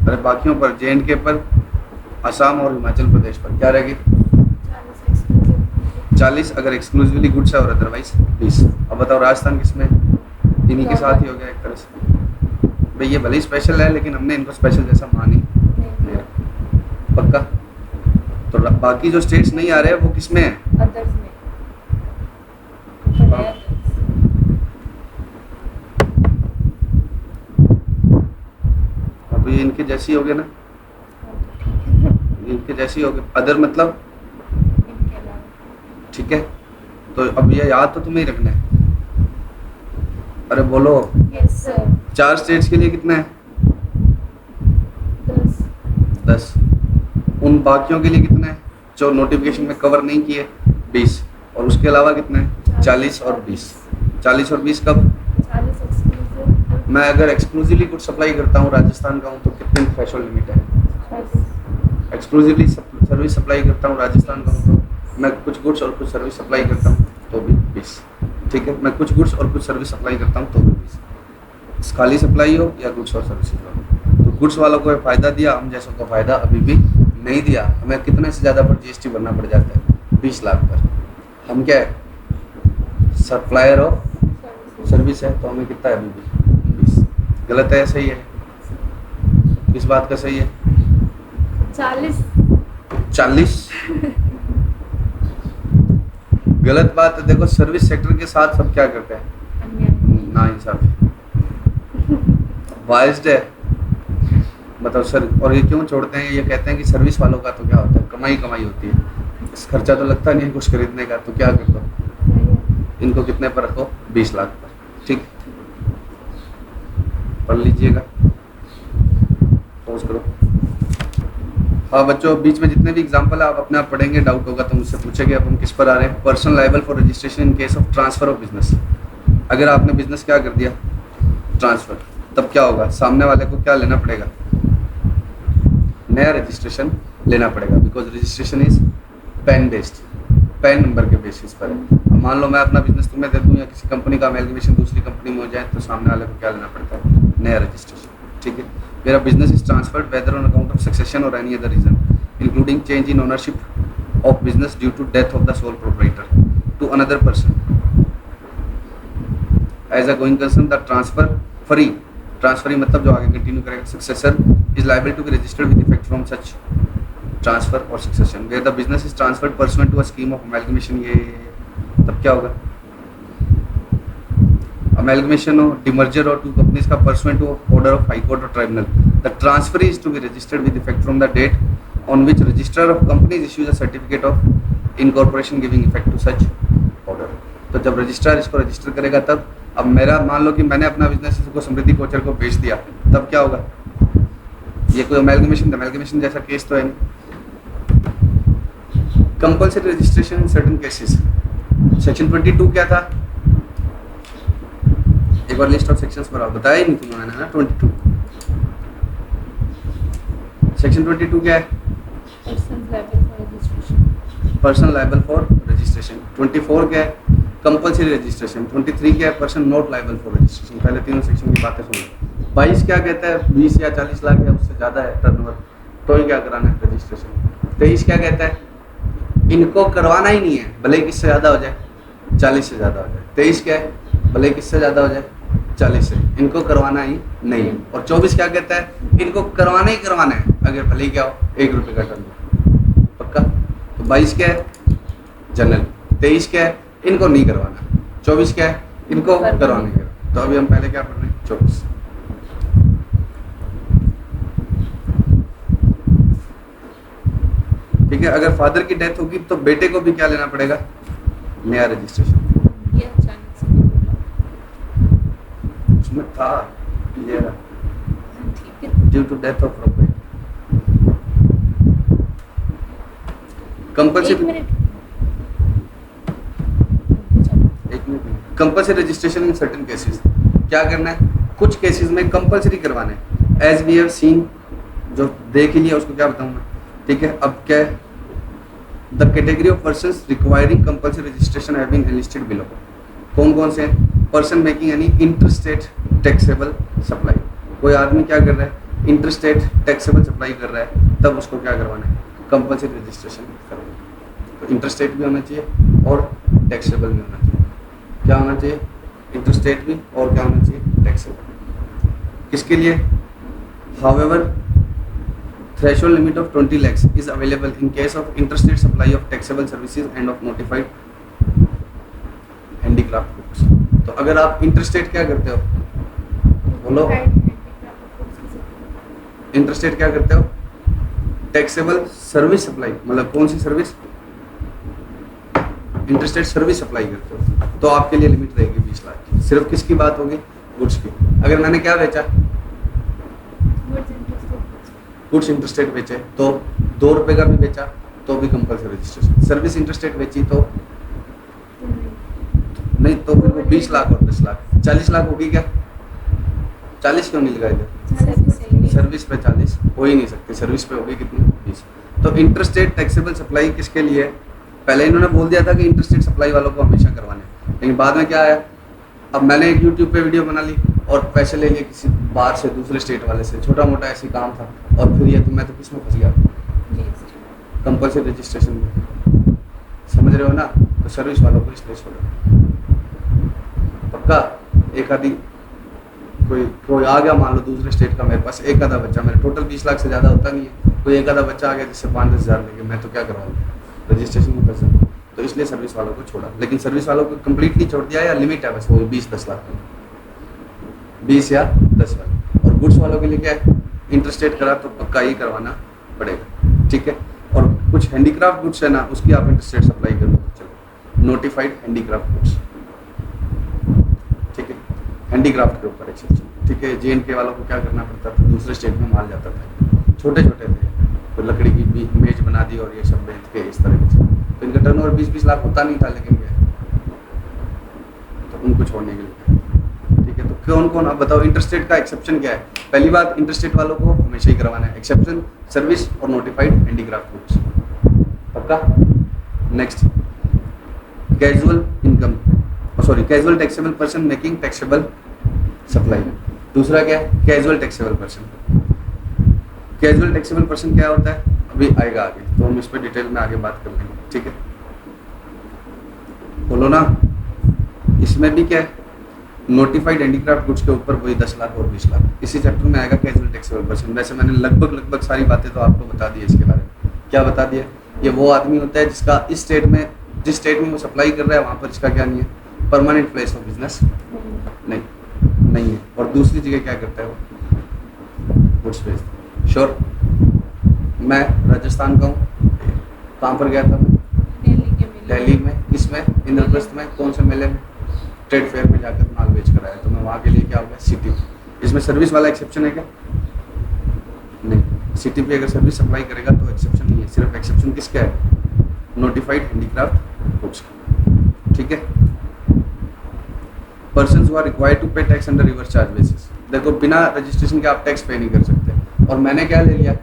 A: अरे बाकियों पर, जे&के पर, असम और हिमाचल प्रदेश पर क्या रहेगी? 40 अगर एक्सक्लूसिवली गुड्स है और अदरवाइज 20। अब बताओ राजस्थान किसमें? इन्हीं के साथ ही हो गया एक तरह से। भाई ये भले ही स्पेशल है लेकिन हमने इनको स्पेशल जैसा मान ही नहीं रखा। पक्का? तो बाकी जो स्टेट्स नहीं आ रहे हैं वो किसमें है?
B: अदर्स में।
A: हाँ। अब ये इनके जैसी हो गए ना, इनके जैसी हो गए। अदर मतलब
B: इनके अलावा
A: ठीक है। तो अब ये याद तो तुम्हें ही रखना है। अरे बोलो,
B: यस सर।
A: 4 स्टेट्स के लिए कितना है? 10। उन बाकियों के लिए कितना है जो नोटिफिकेशन में कवर नहीं किए? 20। और उसके अलावा कितना है? 40 और 20। 40 और 20 कब?
B: 40 एक्सक्लूसिव।
A: मैं अगर एक्सक्लूसिवली कुछ सप्लाई करता हूँ राजस्थान का हूँ तो कितने थ्रेशोल्ड लिमिट है? एक्सक्लूसिवली सर्विस सप्लाई करता हूँ राजस्थान का हूँ तो मैं कुछ गुड्स और कुछ सर्विस सप्लाई करता हूँ तो भी 20। ठीक है, मैं कुछ गुड्स और कुछ सर्विस सप्लाई करता हूँ तो भी 20। खाली सप्लाई हो या गुड्स और सर्विसेज हो। तो गुड्स वालों को फ़ायदा दिया, हम जैसों को फ़ायदा अभी भी नहीं दिया। हमें कितने से ज़्यादा पर जीएसटी भरना पड़ जाता है? 20 लाख पर। हम क्या है? सप्लायर ऑफ सर्विस है, तो हमें कितना है अभी भी? 20। गलत है? सही है? किस बात का सही है? 40। गलत बात है। देखो सर्विस सेक्टर के साथ सब क्या करते हैं? ना इंसाफी, वाइज्ड है। मतलब सर, और ये क्यों छोड़ते हैं? ये कहते हैं कि सर्विस वालों का तो क्या होता है, कमाई कमाई होती है, इस खर्चा तो लगता नहीं है कुछ खरीदने का, तो क्या कर दो, इनको कितने पर रखो? 20 लाख पर। ठीक, पढ़ लीजिएगा, पॉज करो। हाँ बच्चों, बीच में जितने भी एग्जाम्पल है आप अपने आप पढ़ेंगे, डाउट होगा तो मुझसे पूछेंगे। अब हम किस पर आ रहे हैं? Personal liable for registration in case of transfer of business. अगर आपने बिजनेस क्या कर दिया? ट्रांसफर, तब क्या होगा? सामने वाले को क्या लेना पड़ेगा? नया रजिस्ट्रेशन लेना पड़ेगा, because registration is pan based, pan number के बेसिस पर है। अब मान लो मैं अपना बिजनेस तुम्हें दे दूँ या किसी कंपनी का अमेलगमेशन दूसरी कंपनी में हो जाए तो सामने वाले को क्या लेना पड़ता है? नया रजिस्ट्रेशन। ठीक है, मेरा business is transferred whether on account of succession और any other reason including change in ownership of business due to death of the sole proprietor to another person as a going concern. The transferee मतलब जो आगे continue करेगा। Successor is liable to be registered with effect from such transfer और succession where the business is transferred pursuant to a scheme of amalgamation. ये तब क्या होगा? Amalgamation हो, डिमर्जर हो टू कंपनीज का pursuant to order of high court और tribunal. The transfer is to be registered with effect from the date on which registrar of companies issues a certificate of incorporation giving effect to such order. तो जब registrar इसको register करेगा तब। अब मेरा मान लो कि मैंने अपना बिजनेस इसको समृद्धि कोचर को बेच दिया, तब क्या होगा? ये कोई अमेलगमेशन जैसा केस तो है नहीं। Compulsory registration in certain cases. Section 22 क्या था? एक बार लिस्ट ऑफ सेक्शंस पर आओ, बताया ही नहीं तुमने ना 22। सेक्शन 22 क्या है? Person liable for registration. 24 क्या है? Compulsory registration. 23 क्या है? Person not liable for registration. पहले तीनों सेक्शन की बातें सुनो। 22 क्या कहता है? 20 या 40 लाख या उससे ज़्यादा है टर्नओवर तो ही क्या कराना है? रजिस्ट्रेशन। 23 क्या कहता है? इनको करवाना ही नहीं है, भले किससे ज़्यादा हो जाए, 40 से ज़्यादा हो जाए। 23 क्या है? भले किससे ज़्यादा हो जाए, 40 से, इनको करवाना ही नहीं है। और 24 क्या कहता है? इनको करवाना ही करवाना है, अगर भले ही क्या हो 1 रुपये का टर्न। पक्का? तो 22 क्या है? जनरल। 23 क्या है? इनको नहीं करवाना। 24 क्या है? इनको करवाने का। तो अभी हम पहले क्या पढ़ रहे हैं? 24। ठीक है। अगर फादर की डेथ होगी तो बेटे को भी क्या लेना पड़ेगा, नया रजिस्ट्रेशन।
B: ये अचानक से नहीं बोला।
A: उसमें था क्लियर
B: ठीक है।
A: Due to death of property. Compulsory,
B: एक minute.
A: Compulsory registration in certain cases, क्या करना है, कुछ केसेस में कंपल्सरी करवाना है। एज वी हैव सीन, जो देख ही लिया उसको क्या बताऊं मैं, ठीक है। अब क्या है, the category of persons requiring compulsory registration have been enlisted below. कौन कौन से हैं, person making any interstate taxable supply. कोई आदमी क्या कर रहा है, इंटरस्टेट टैक्सेबल सप्लाई कर रहा है, तब उसको क्या करवाना है, कंपल्सरी रजिस्ट्रेशन करवाना है। तो इंटरस्टेट भी होना चाहिए और टैक्सेबल भी होना चाहिए। क्या होना चाहिए, इंटरस्टेट भी और क्या होना चाहिए, टैक्सेबल। किसके लिए, however threshold limit of 20 lakhs is available in case of interstate supply of taxable services and of notified handicraft goods। तो अगर आप इंटरस्टेट क्या करते हो, बोलो, इंटरस्टेट क्या करते हो, टैक्सेबल सर्विस सप्लाई, मतलब कौन सी सर्विस, इंटरस्टेट सर्विस सप्लाई करते हो, तो आपके लिए लिमिट रहेगी 20 लाख की। सिर्फ किसकी बात होगी, गुड्स की। अगर मैंने क्या बेचा, गुड्स इंटरस्टेट बेचे तो 2 रुपए का भी बेचा तो भी कंपल्सरी रजिस्ट्रेशन। सर्विस इंटरस्टेट बेची तो नहीं, तो फिर वो 20 लाख और 10 लाख 40 लाख होगी क्या, 40 क्यों नहीं लगाए थे, सर्विस पे 40 हो ही नहीं सकती, सर्विस पे होगी कितनी, 20। तो इंटरस्टेट टैक्सेबल सप्लाई किसके लिए है, पहले इन्होंने बोल दिया था कि इंटरस्टेट सप्लाई वालों को हमेशा करवाने, लेकिन बाद में क्या आया, अब मैंने एक यूट्यूब पे वीडियो बना ली और पैसे ले लिए किसी बाहर से, दूसरे स्टेट वाले से, छोटा मोटा ऐसे काम था, और फिर ये तो मैं तो किस में फंस गया, कंपल्सरी रजिस्ट्रेशन में, समझ रहे हो ना। तो सर्विस वालों को इसलिए छोड़ो, पक्का। एक आधी कोई आ गया, मान लो दूसरे स्टेट का, मेरे पास एक आधा बच्चा, मेरे टोटल 20 लाख से ज़्यादा होता नहीं है, कोई एक आधा बच्चा आ गया जिससे 5-10 हज़ार लेके, मैं तो क्या करवाऊँ, रजिस्ट्रेशन नहीं कर सकता। तो इसलिए सर्विस वालों को छोड़ा, लेकिन सर्विस वालों को कंप्लीटली छोड़ दिया या लिमिट है बस वो 20-10 लाख में, 20 या 10 वाले। और गुड्स वालों के लिए क्या है, इंटरस्टेट करा तो पक्का ही करवाना पड़ेगा, ठीक है। और कुछ हैंडीक्राफ्ट गुड्स है ना, उसकी आप इंटरस्टेट सप्लाई कर दो, चलो, नोटिफाइड हैंडीक्राफ्ट गुड्स, ठीक है, हैंडीक्राफ्ट के ऊपर एक्सेप्शन, ठीक है। JNK वालों को क्या करना पड़ता था, दूसरे स्टेट में माल जाता था, छोटे छोटे थे, तो लकड़ी की मेज बना दी और ये सब बेच के इस तरह से, तो इनका टर्नओवर 20-20 लाख होता नहीं था, लेकिन क्या, तो उनको छोड़ने के लिए, ठीक है। तो कौन कौन, अब बताओ इंटरस्टेट का एक्सेप्शन क्या है। पहली बात, इंटरस्टेट वालों को हमेशा ही करवाना है एक्सेप्शन, सर्विस और नोटिफाइड हैंडीक्राफ्ट गुड्स, पक्का। Next, casual income, sorry, casual taxable person making taxable supply. दूसरा क्या है, casual taxable person. Casual taxable person क्या होता है, अभी आएगा आगे, तो हम इस पर डिटेल में आगे बात कर लेंगे, ठीक है। बोलो ना, इसमें भी क्या है, नोटिफाइड हैंडीक्राफ्ट गुड्स के ऊपर वही 10 लाख और 20 लाख, इसी चैप्टर में आएगा कैजुअल टैक्सेबल पर्सन। वैसे मैंने लगभग सारी बातें तो आपको बता दी है इसके बारे में। क्या बता दिया, ये वो आदमी होता है जिसका इस स्टेट में, जिस स्टेट में वो सप्लाई कर रहा है वहाँ पर इसका क्या नहीं है, परमानेंट प्लेस ऑफ बिजनेस नहीं है, और दूसरी जगह क्या करता है वो, गुड्स बेचता है। श्योर, मैं राजस्थान का हूँ, कहाँ पर गया था मैं, दिल्ली में, किसमें, इंद्रप्रस्थ में, कौन से मेले में, ट्रेड फेयर में जाकर माल बेच कर आया, तो मैं वहाँ के लिए क्या हो गया, सिटी। इसमें सर्विस वाला एक्सेप्शन है क्या, नहीं, सिटी पे अगर सर्विस सप्लाई करेगा तो एक्सेप्शन नहीं है, सिर्फ एक्सेप्शन किसका है, नोटिफाइड हैंडीक्राफ्ट गुड्स, ठीक है। Persons who are required to pay tax under reverse charge basis, देखो बिना रजिस्ट्रेशन के आप टैक्स पे नहीं कर सकते, और मैंने क्या ले लिया,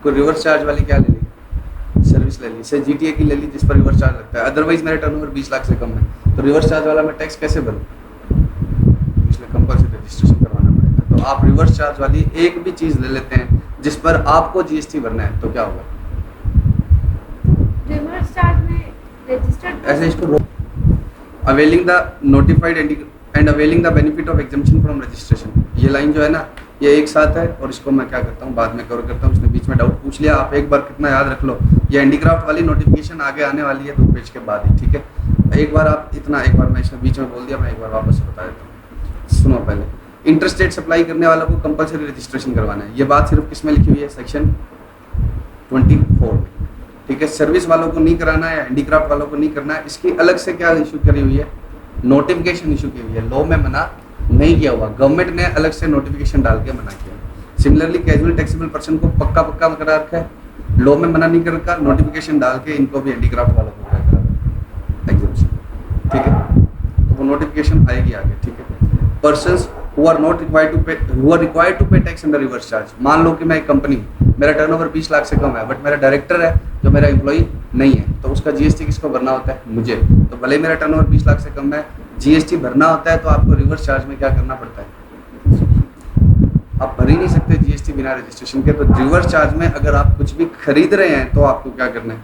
A: कोई रिवर्स चार्ज वाली क्या ले ली, सर्विस ले ली, से GTA की ले ली जिस पर रिवर्स चार्ज लगता है, अदरवाइज मेरा टर्नओवर 20 लाख से कम है, तो रिवर्स चार्ज वाला मैं टैक्स कैसे भरूँ, इसलिए कंपल्सरी रजिस्ट्रेशन करवाना पड़ेगा। तो आप रिवर्स चार्ज वाली एक भी चीज़ ले लेते हैं जिस पर आपको GST भरना है, तो क्या होगा,
B: रिवर्स चार्ज में रजिस्टर्ड,
A: ऐसे इसको availing the notified and availing the benefit of exemption from registration, ये लाइन जो है ना, ये एक साथ है, और इसको मैं क्या करता हूँ बाद में कवर करता हूँ, उसने बीच में डाउट पूछ लिया, आप एक बार कितना याद रख लो, ये हैंडीक्राफ्ट वाली नोटिफिकेशन आगे आने वाली है 2 पेज के बाद ही, ठीक है। एक बार आप इतना, एक बार मैं इसने बीच में बोल दिया, मैं एक बार वापस बता देता हूँ, सुनो पहले। इंटरस्टेट सप्लाई करने वालों को कंपल्सरी रजिस्ट्रेशन करवाना है, ये बात सिर्फ किस में लिखी हुई है, सेक्शन 24 में, ठीक है। सर्विस वालों को नहीं कराना है या हैंडीक्राफ्ट वालों को नहीं करना है, इसकी अलग से क्या इशू करी हुई है, नोटिफिकेशन इशू की हुई है। लॉ में मना नहीं किया हुआ, गवर्नमेंट ने अलग से नोटिफिकेशन डाल के मना किया। सिमिलरली कैजुअल टैक्सेबल पर्सन को पक्का पक्का करा रखा है, लॉ में मना नहीं कर रखा, नोटिफिकेशन डाल के इनको भी हैंडीक्राफ्ट वालों को करा एग्जाम्पशन, ठीक है। तो वो नोटिफिकेशन आएगी आगे, ठीक है। Persons who are not required to pay, who are required to pay tax under reverse charge। मान लो कि मैं एक कंपनी हूँ, मेरा टर्नओवर 20 लाख से कम है, बट मेरा डायरेक्टर है जो मेरा एम्प्लॉई नहीं है, तो उसका जीएसटी किसको भरना होता है, मुझे। तो भले ही मेरा टर्नओवर 20 लाख से कम है, जीएसटी भरना होता है, तो आपको रिवर्स चार्ज में क्या करना पड़ता है, आप भर ही नहीं सकते जीएसटी बिना रजिस्ट्रेशन के। तो रिवर्स चार्ज में अगर आप कुछ भी खरीद रहे हैं तो आपको क्या करना है,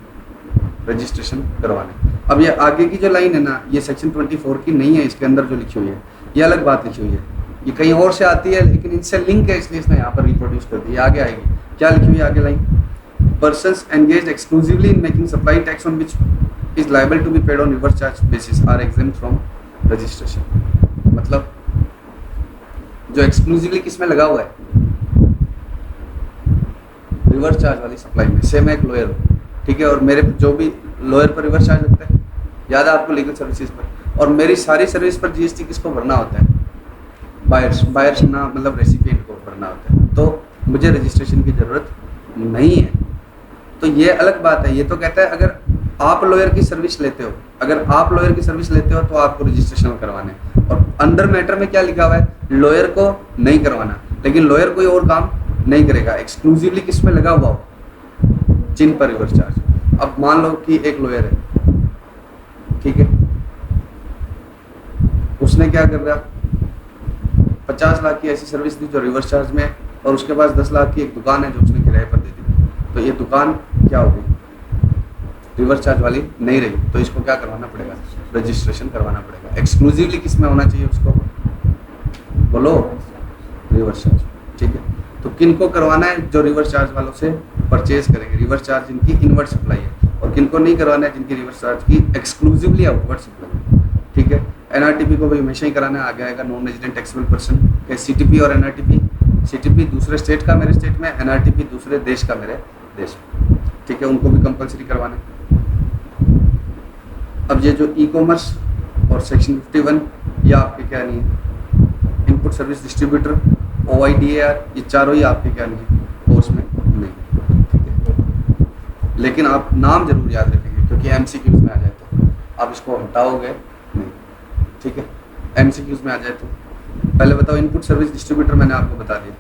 A: रजिस्ट्रेशन करवाना है। अब ये आगे की जो लाइन है ना, ये सेक्शन 24 की नहीं है, इसके अंदर जो लिखी हुई है ये अलग बात लिखी हुई है, ये कहीं और से आती है, लेकिन इनसे लिंक है इसलिए इसने यहाँ पर रिप्रोड्यूस कर दी। आगे आएगी, क्या लिखी हुई है आगे line, persons engaged exclusively in making supply tax on which is liable to be paid on reverse charge basis are exempt from registration. मतलब जो एक्सक्लूसिवली किस में लगा हुआ है, रिवर्स चार्ज वाली सप्लाई में। से मैं एक लॉयर हूँ, ठीक है, और मेरे जो भी लॉयर पर रिवर्स चार्ज लगता है, याद है आपको, लीगल सर्विसेज पर, और मेरी सारी सर्विस पर जीएसटी किसको भरना होता है, बायर्स ना, मतलब रेसिपिएंट को भरना होता है। तो मुझे रजिस्ट्रेशन की ज़रूरत नहीं है। तो ये अलग बात है, ये तो कहता है अगर आप लॉयर की सर्विस लेते हो, अगर आप लॉयर की सर्विस लेते हो तो आपको रजिस्ट्रेशन करवाना है। और अंडर मैटर में क्या लिखा हुआ है, लॉयर को नहीं करवाना, लेकिन लॉयर कोई और काम नहीं करेगा, एक्सक्लूसिवली किस में लगा हुआ हो, जिन पर रिवर्स चार्ज। अब मान लो कि एक लॉयर है, ठीक है, उसने क्या कर रहा, 50 लाख की ऐसी सर्विस दी जो रिवर्स चार्ज में है, और उसके पास 10 लाख की एक दुकान है जो उसने किराए पर दे दी। तो ये दुकान क्या हो गई, रिवर्स चार्ज वाली नहीं रही, तो इसको क्या करवाना पड़ेगा, रजिस्ट्रेशन करवाना पड़ेगा। एक्सक्लूसिवली किस में होना चाहिए उसको, बोलो, रिवर्स चार्ज, ठीक है। तो किन को करवाना है, जो रिवर्स चार्ज वालों से परचेज करेंगे, रिवर्स चार्ज जिनकी इनवर्ट सप्लाई है, और किन को नहीं करवाना है, जिनकी रिवर्स चार्ज की एक्सक्लूसिवली आउटवर्ड सप्लाई है, ठीक है। एनआरटीपी को भी हमेशा ही कराना है, आगे आएगा non resident taxable person. CTP और एनआरटीपी, सीटीपी दूसरे स्टेट का मेरे स्टेट में, एनआरटीपी दूसरे देश का मेरे देश में, ठीक है, उनको भी कंपलसरी करवाना है। अब ये जो ई कॉमर्स और सेक्शन 51, ये आपके क्या नहीं है, इनपुट सर्विस डिस्ट्रीब्यूटर, OIDAR, ये चारों ही आपके क्या नहीं है, कोर्स में नहीं, ठीक है। लेकिन आप नाम जरूर याद रखेंगे, क्योंकि MCQs में आ जाए तो आप इसको हटाओगे नहीं, ठीक है। MCQs में आ जाए तो पहले बताओ, इनपुट सर्विस डिस्ट्रीब्यूटर मैंने आपको बता दिया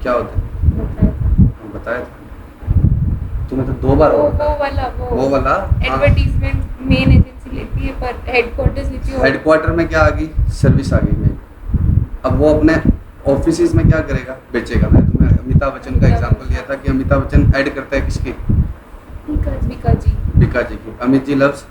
A: क्या होता है, बताया था तुम्हें तो 2 बार वो वाला
B: एडवर्टाइजमेंट मेन एजेंसी लेती है, पर हेडक्वार्टर्स लिखी हो,
A: हेडक्वार्टर में क्या आ गई, सर्विस आ गई में। अब वो अपने ऑफिस में क्या करेगा, बेचेगा। मैं तुम्हें अमिताभ बच्चन का एग्जांपल दिया था कि अमिताभ बच्चन ऐड करता है किसकी, बीका जी की। अमित जी लव्स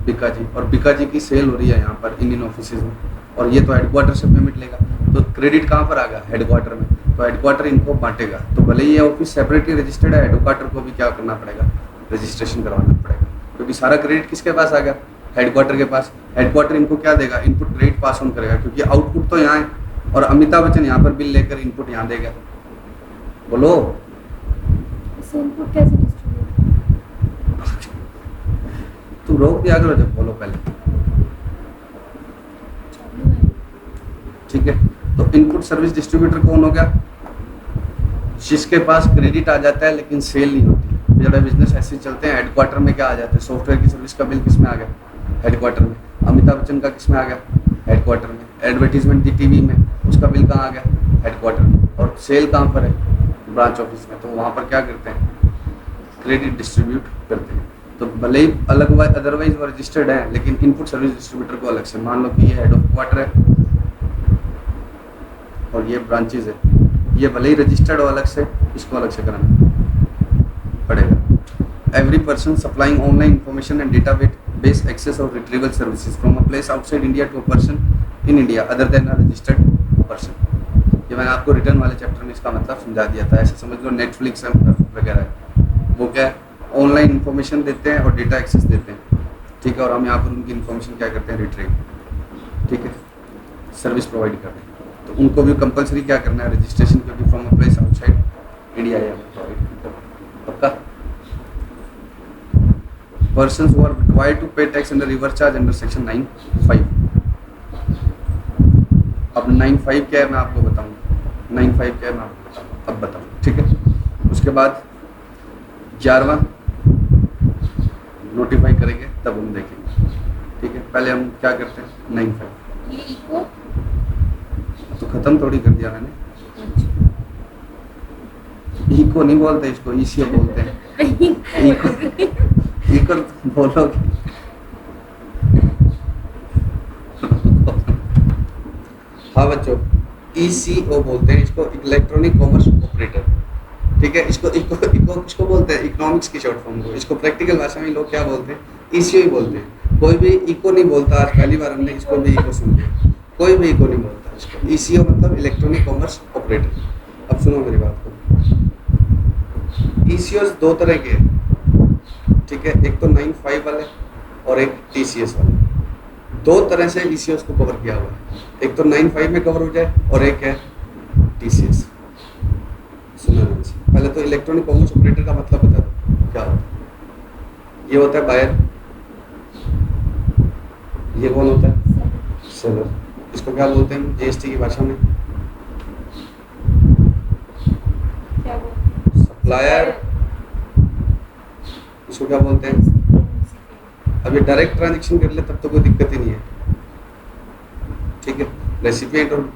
A: बीका जी, और बीका जी की सेल हो रही है यहाँ पर इंडियन ऑफिस में, और ये तो हेडक्वार्टर से पेमेंट लेगा, तो क्रेडिट कहाँ पर आ गया, हेडक्वार्टर में। तो हेडक्वार्टर इनको बांटेगा, तो भले ही ये ऑफिस सेपरेटली रजिस्टर्ड है, हेडक्वार्टर को भी क्या करना पड़ेगा, रजिस्ट्रेशन करवाना पड़ेगा, क्योंकि सारा क्रेडिट किसके पास आ गया, हेडक्वार्टर के पास। हेडक्वार्टर इनको क्या देगा, इनपुट क्रेडिट पास ऑन करेगा, क्योंकि आउटपुट तो यहाँ है, और अमिताभ बच्चन यहाँ पर बिल लेकर इनपुट यहाँ देगा। बोलो,
B: इनपुट कैसे डिस्ट्रीब्यूट,
A: तुम रोक दिया करो जब बोलो पहले, ठीक है। तो इनपुट सर्विस डिस्ट्रीब्यूटर कौन हो गया, जिसके पास क्रेडिट आ जाता है लेकिन सेल नहीं होती। ज़्यादा बिजनेस ऐसे चलते हैं, हेडक्वार्टर में क्या आ जाता है, सॉफ्टवेयर की सर्विस का बिल किस में आ गया, हेडक्वार्टर में। अमिताभ बच्चन का किस में आ गया, हेडक्वार्टर में। एडवर्टीजमेंट दी टीवी में, उसका बिल कहाँ आ गया, हेडक्वार्टर में। और सेल कहाँ पर है, ब्रांच ऑफिस में। तो वहाँ पर क्या करते हैं, क्रेडिट डिस्ट्रीब्यूट करते हैं। तो भले ही अलग अदरवाइज वो रजिस्टर्ड है, लेकिन इनपुट सर्विस डिस्ट्रीब्यूटर को अलग से, मान लो कि ये हेड ऑफ क्वार्टर है और ये ब्रांचेज है, ये भले ही रजिस्टर्ड हो अलग से, इसको अलग से कराना पड़ेगा। Every person supplying online information and data base access और retrieval services from a place outside India to a person in India other than a registered person. ये मैंने आपको रिटर्न वाले चैप्टर में इसका मतलब समझा दिया था। ऐसे समझ लो नेटफ्लिक्स वगैरह है, वो क्या है, ऑनलाइन इन्फॉर्मेशन देते हैं और डेटा एक्सेस देते हैं, ठीक है। और हम यहाँ पर उनकी इन्फॉर्मेशन क्या करते हैं, रिट्रीव, ठीक है, सर्विस प्रोवाइड करते हैं। तो उनको भी कंपलसरी क्या करना है, रजिस्ट्रेशन, क्योंकि from a place outside ID आया पक्का। Persons who are required to pay tax under reverse charge under section 9(5). अब 9(5) क्या है मैं आपको बताऊंगा, 9(5) क्या है मैं आपको बताऊंगा, अब बताऊंगा, ठीक है। उसके बाद 11वां नोटिफाई करेंगे तब हम देखेंगे, ठीक है। पहले हम क्या करते हैं 9(5).
B: ये इको
A: तो खत्म थोड़ी कर दिया मैंने, इको नहीं बोलते इसको, ईसीओ बोलते हैं। इको बोलोगे हाँ बच्चों, ईसीओ बोलते हैं इसको, इलेक्ट्रॉनिक कॉमर्स ऑपरेटर, ठीक है। इसको इसको बोलते हैं इकोनॉमिक्स की शॉर्ट फॉर्म को। इसको प्रैक्टिकल भाषा में लोग क्या बोलते हैं, ईसीओ ही बोलते हैं। कोई भी इको नहीं बोलता, आज पहली बार हमने इसको भी इको सुन लिया, कोई भी इको नहीं बोलता इसको। ईसीओ मतलब इलेक्ट्रॉनिक कॉमर्स ऑपरेटर। अब सुनो मेरी बात को, ईसीओ दो तरह के हैं, ठीक है। एक तो 9(5) वाले और एक टीसीएस वाले। दो तरह से ईसीओ को कवर किया हुआ है, एक तो 9(5) में कवर हो जाए और एक है टीसीएस। सुना पहले तो इलेक्ट्रॉनिक कॉमर्स ऑपरेटर का मतलब बता दो क्या होता है। ये होता है बायर, ये कौन होता है सेलर। इसको क्या बोलते हैं जीएसटी की भाषा में,
B: क्या बोलते
A: सप्लायर। इसको क्या बोलते हैं, अब ये डायरेक्ट ट्रांजैक्शन कर ले तब तो कोई दिक्कत ही नहीं है, ठीक है। रेसिपिएंट और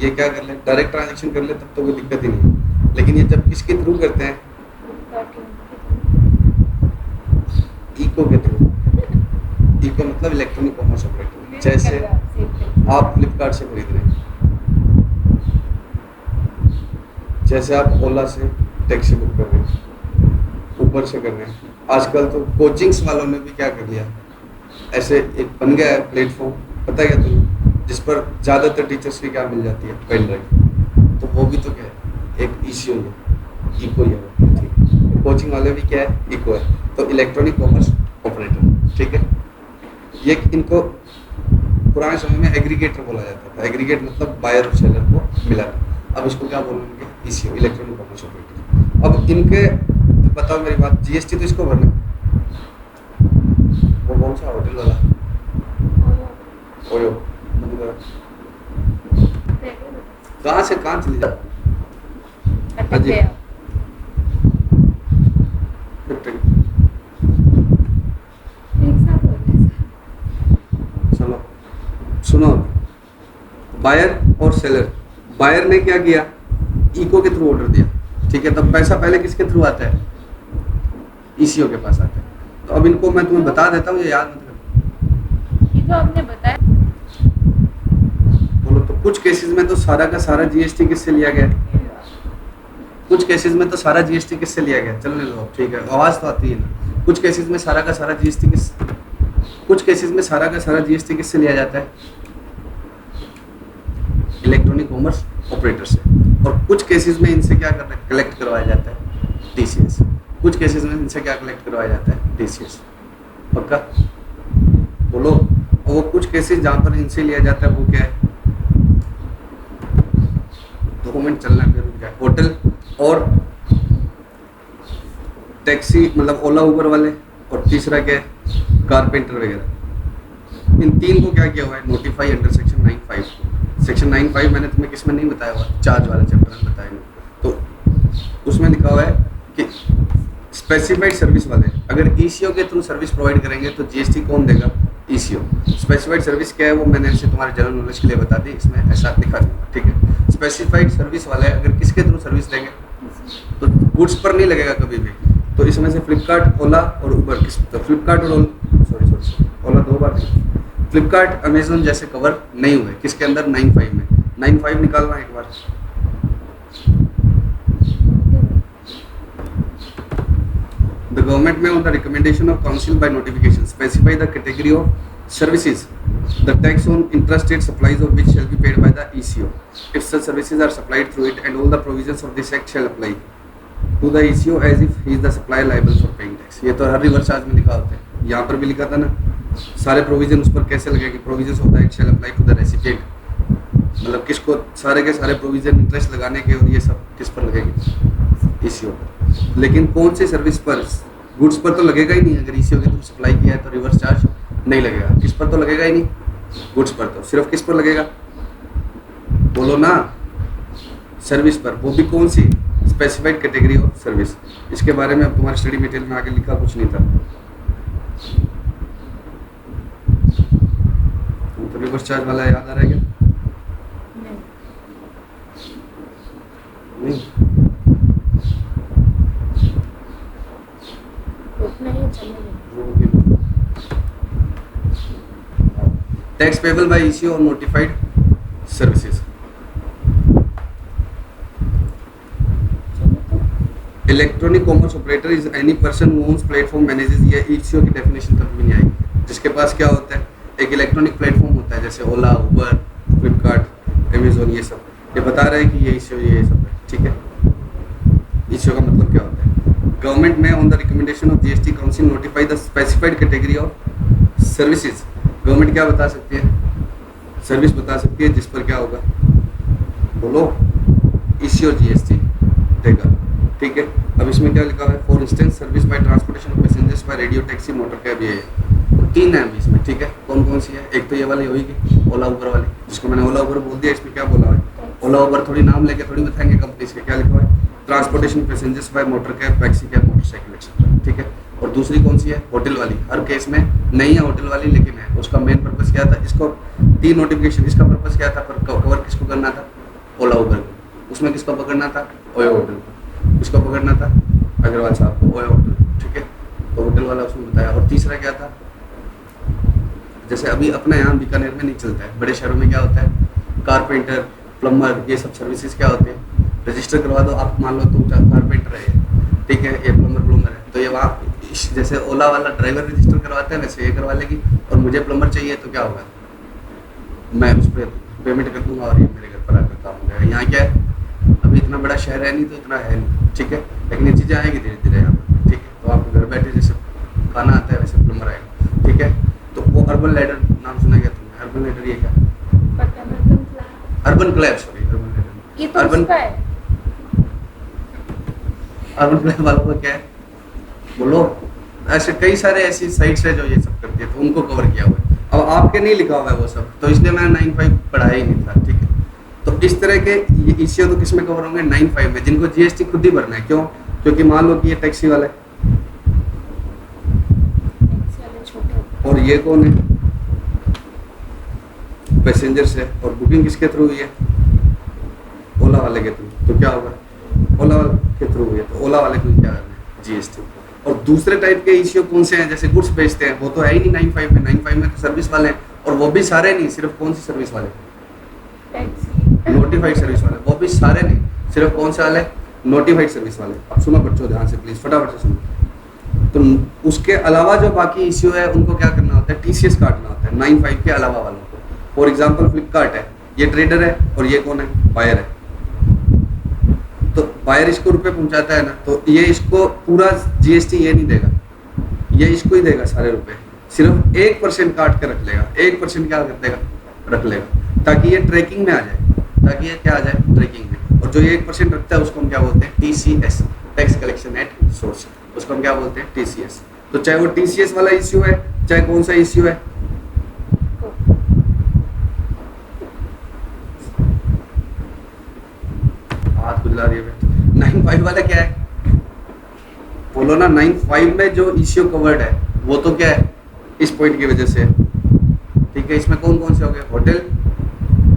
A: ये क्या कर ले, डायरेक्ट ट्रांजैक्शन कर ले तब तो कोई दिक्कत ही नहीं है। लेकिन ये जब किसके थ्रू करते हैं, इको के थ्रू। इको मतलब इलेक्ट्रॉनिक कॉमर्स ऑपरेटर। जैसे आप फ्लिपकार्ट से खरीद रहे हैं, जैसे आप ओला से टैक्सी बुक कर रहे हैं, ऊबर से कर रहे हैं। आजकल तो कोचिंग्स वालों ने भी क्या कर लिया, ऐसे एक बन गया है प्लेटफॉर्म, पता है क्या तुम्हें, जिस पर ज़्यादातर टीचर्स की क्या मिल जाती है, पेन ड्राइव। तो वो भी तो क्या है, एक ईसीओ है, इको ही है, ठीक है। कोचिंग वाले भी क्या है, इको है। तो इलेक्ट्रॉनिक कॉमर्स ऑपरेटर, ठीक है। ये इनको पुराने समय में एग्रीगेटर बोला जाता था। एग्रीगेट मतलब बायर और सेलर को मिला। अब इसको क्या बोलेंगे, ईसीओ, इलेक्ट्रॉनिक कॉमर्स ऑपरेटर। अब इनके बताओ मेरी बात, जीएसटी तो इसको भरना, वो कौन सा होटल वाला, ओयो कहाँ से कहाँ चली जा,
B: अटक गया। एक साथ हो गया।
A: चलो सुनो, बायर और सेलर। बायर ने क्या किया, इको के थ्रू ऑर्डर दिया, ठीक है। तब पैसा पहले किसके थ्रू आता है, ईसीओ के पास आता है। तो अब इनको मैं तुम्हें बता देता हूँ, ये याद मत करो।
B: ये तो आपने बताया।
A: बोलो तो कुछ केसेस में तो सारा का सारा जीएसटी किससे लिया गया, कुछ केसेस में तो सारा जीएसटी किससे लिया गया, चलो लो ठीक है, आवाज़ तो आती है ना। कुछ केसेस में सारा का सारा जीएसटी कुछ केसेस में सारा का सारा जीएसटी किससे लिया जाता है, इलेक्ट्रॉनिक कॉमर्स ऑपरेटर से। और कुछ केसेस में इनसे क्या करना, कलेक्ट करवाया जाता है, टीसीएस। कुछ केसेस में इनसे क्या कलेक्ट करवाया जाता है, टीसीएस। पक्का बोलो। और वो कुछ केसेस जहाँ पर इनसे लिया जाता है वो क्या है, 2 मिनट चलना है, फिर क्या, होटल और टैक्सी मतलब ओला उबर वाले, और तीसरा क्या है, कारपेंटर वगैरह। इन तीन को क्या किया हुआ है, नोटिफाई अंडर सेक्शन 9(5). सेक्शन 9(5) मैंने तुम्हें किसमें नहीं बताया हुआ, चार्ज वाला चैप्टर में बताया नहीं। तो उसमें लिखा हुआ है कि स्पेसिफाइड सर्विस वाले अगर ईसीओ के थ्रू सर्विस प्रोवाइड करेंगे तो जीएसटी कौन देगा, ईसीओ। स्पेसिफाइड सर्विस क्या है वो मैंने ऐसे तुम्हारे जनरल नॉलेज के लिए बता दी, इसमें ऐसा लिखा नहीं, ठीक है। स्पेसिफाइड सर्विस वाले अगर किसके थ्रू सर्विस देंगे तो गुड्स पर नहीं लगेगा कभी भी। तो इसमें से फ्लिपकार्ट, ओला और उबर, किस तो फ्लिपकार्ट और सॉरी ओला 2 बार, फ्लिपकार्ट, अमेजोन जैसे कवर नहीं हुए किसके अंदर, 9(5) में। 9(5) निकालना एक बार, The government may, on the recommendation of council by notification, specify the category of services, the tax on intrastate supplies of which shall be paid by the ECO, if such services are supplied through it, and all the provisions of this act shall apply to the ECO as if he is the supplier liable for paying tax. ये तो हर reverse charge में लिखा होता है, यहाँ पर भी लिखा था ना, सारे प्रोविजन उस पर कैसे लगेगी, provision of the act shall apply to the recipient, मतलब किसको, सारे के सारे प्रोविजन इंटरेस्ट लगाने के और ये सब किस पर लगेगी, ईसीओ पर। लेकिन कौन सी सर्विस पर? गुड्स पर तो लगेगा ही नहीं। अगर ईसीओ के थ्रू सप्लाई किया है तो रिवर्स चार्ज नहीं लगेगा। किस पर तो लगेगा ही नहीं, गुड्स पर। तो सिर्फ किस पर लगेगा, बोलो ना, सर्विस पर। वो भी कौन सी? Specified category of service. इसके बारे में अब तुम्हारे स्टडी मटेरियल में आगे लिखा कुछ नहीं था। तो रिवर्स चार्ज वाला याद आ रहा है क्या? नहीं। टैक्स पेबल बाय ईसीओ और notified services. Electronic commerce operator is any person who owns platform manages. ये ईसीओ की डेफिनेशन कभी भी नहीं आएगी। जिसके पास क्या होता है, एक इलेक्ट्रॉनिक प्लेटफॉर्म होता है, जैसे ओला, उबर, फ्लिपकार्ट, अमेजोन, ये सब। ये बता रहे हैं कि ये ईसीओ ये सब है, ठीक है। ईसीओ का मतलब क्या होता है? गवर्नमेंट में on the recommendation of GST council notify the specified category of services. Government क्या बता सकती है? सर्विस बता सकती है जिस पर क्या होगा, बोलो, ईसीओ जीएसटी देगा, ठीक है। अब इसमें क्या लिखा है? For instance service by transportation of passengers by radio, taxi, motor cab. ये तीन है अभी इसमें, ठीक है। कौन कौन सी है? एक तो ये वाली होगी ओला उबर वाली, जिसको मैंने ओला उबर बोल दिया। इसमें क्या बोला है? ओला उबर थोड़ी नाम लेके थोड़ी बताएंगे कंपनीज के। क्या लिखा है? Transportation passengers by motor cab, taxi cab, motorcycle etcetera, ठीक है। और दूसरी कौन सी है? होटल वाली। हर केस में नहीं है होटल वाली, लेकिन है। उसका मेन पर्पस क्या था? इसको 3 नोटिफिकेशन। इसका पर्पस क्या था? पर कवर किसको करना था? ओला उबर को। उसमें किसको पकड़ना था? ओयो होटल को। किसको पकड़ना था? अग्रवाल साहब को, ओयो होटल, ठीक है। तो होटल वाला उसमें बताया। और तीसरा क्या था? जैसे अभी अपने यहाँ बीकानेर में नहीं चलता है, बड़े शहरों में क्या होता है? कारपेंटर, प्लम्बर, ये सब सर्विसेज क्या होते हैं? रजिस्टर करवा दो। आप मान लो तुम कारपेंटर है, ठीक है, ये प्लम्बर है, तो ये वहाँ जैसे ओला वाला ड्राइवर रजिस्टर करवाते हैं, वैसे ये करवा लेगी। और मुझे प्लम्बर चाहिए तो क्या होगा? मैं उस पर पेमेंट कर दूंगा और ये मेरे घर पर आकर काम हो जाएगा। यहाँ क्या है? अभी इतना बड़ा शहर है नहीं, तो इतना है नहीं, ठीक है। लेकिन ये चीज़ें आएगी धीरे धीरे यहाँ पर, ठीक है। तो आपको घर बैठे जैसे खाना आता है वैसे प्लम्बर आएगा, ठीक है। तो वो अर्बन लैडर नाम सुना गया तुमने? अर्बन लैडर ये क्या? Urban क्लैब, sorry, urban ladder.
B: ये तो
A: अर्बन
B: उसका है।
A: अर्बन क्लैब वालों का क्या है, बोलो? ऐसे कई सारे ऐसी साइट्स है जो ये सब करती है, तो उनको कवर किया हुआ है। अब आपके नहीं लिखा हुआ है वो सब, तो इसलिए मैंने 9.5 पढ़ाया ही नहीं था, ठीक है। तो इस तरह के ये ईसीओ तो किस में कवर होंगे? 9.5 में, जिनको जीएसटी खुद ही भरना है। क्यों? क्योंकि मान लो कि ये टैक्सी वाला है और ये कौन है? पैसेंजर्स है। और बुकिंग किसके थ्रू हुई है? ओला वाले के थ्रू। तो क्या होगा? ओला वाले के थ्रू हुई है, तो ओला वाले को क्या करना है? जीएसटी। और दूसरे टाइप के ईसीओ कौन से हैं? जैसे गुड्स बेचते हैं, वो तो है ही नहीं 9.5 में। 9.5 में तो सर्विस वाले हैं, और वो भी सारे नहीं। सिर्फ कौन सी सर्विस वाले? नोटिफाइड सर्विस वाले। वो भी सारे नहीं, सिर्फ कौन से वाले? नोटिफाइड सर्विस वाले। अब सुनो बच्चों ध्यान से प्लीज, फटाफट से सुनो। तो उसके अलावा जो बाकी ईसीओ है उनको क्या करना होता है? टीसीएस काटना होता है 9.5 के अलावा वालों को। फॉर एग्जाम्पल फ्लिपकार्ट है, ये ट्रेडर है और ये कौन है? बायर है। तो बायर इसको रुपए पहुंचाता है ना, तो ये इसको पूरा जीएसटी ये नहीं देगा, ये इसको ही देगा सारे रुपए। सिर्फ 1% काट के रख लेगा। 1% क्या कर देगा? रख लेगा, ताकि ये ट्रैकिंग में आ जाए। ताकि ये क्या आ जाए? ट्रैकिंग में। और जो ये 1% रखता है उसको हम क्या बोलते हैं? TCS, tax collection at source. उसको हम क्या बोलते हैं? टीसीएस। तो चाहे वो टीसीएस वाला इश्यू है, चाहे कौन सा इश्यू है, हाथ खुजला रही है। 9.5 वाला क्या है? बोलो ना। 9.5 में जो इश्यू कवर्ड है वो तो क्या है? इस पॉइंट की वजह से, ठीक है। इसमें कौन कौन से हो गए? होटल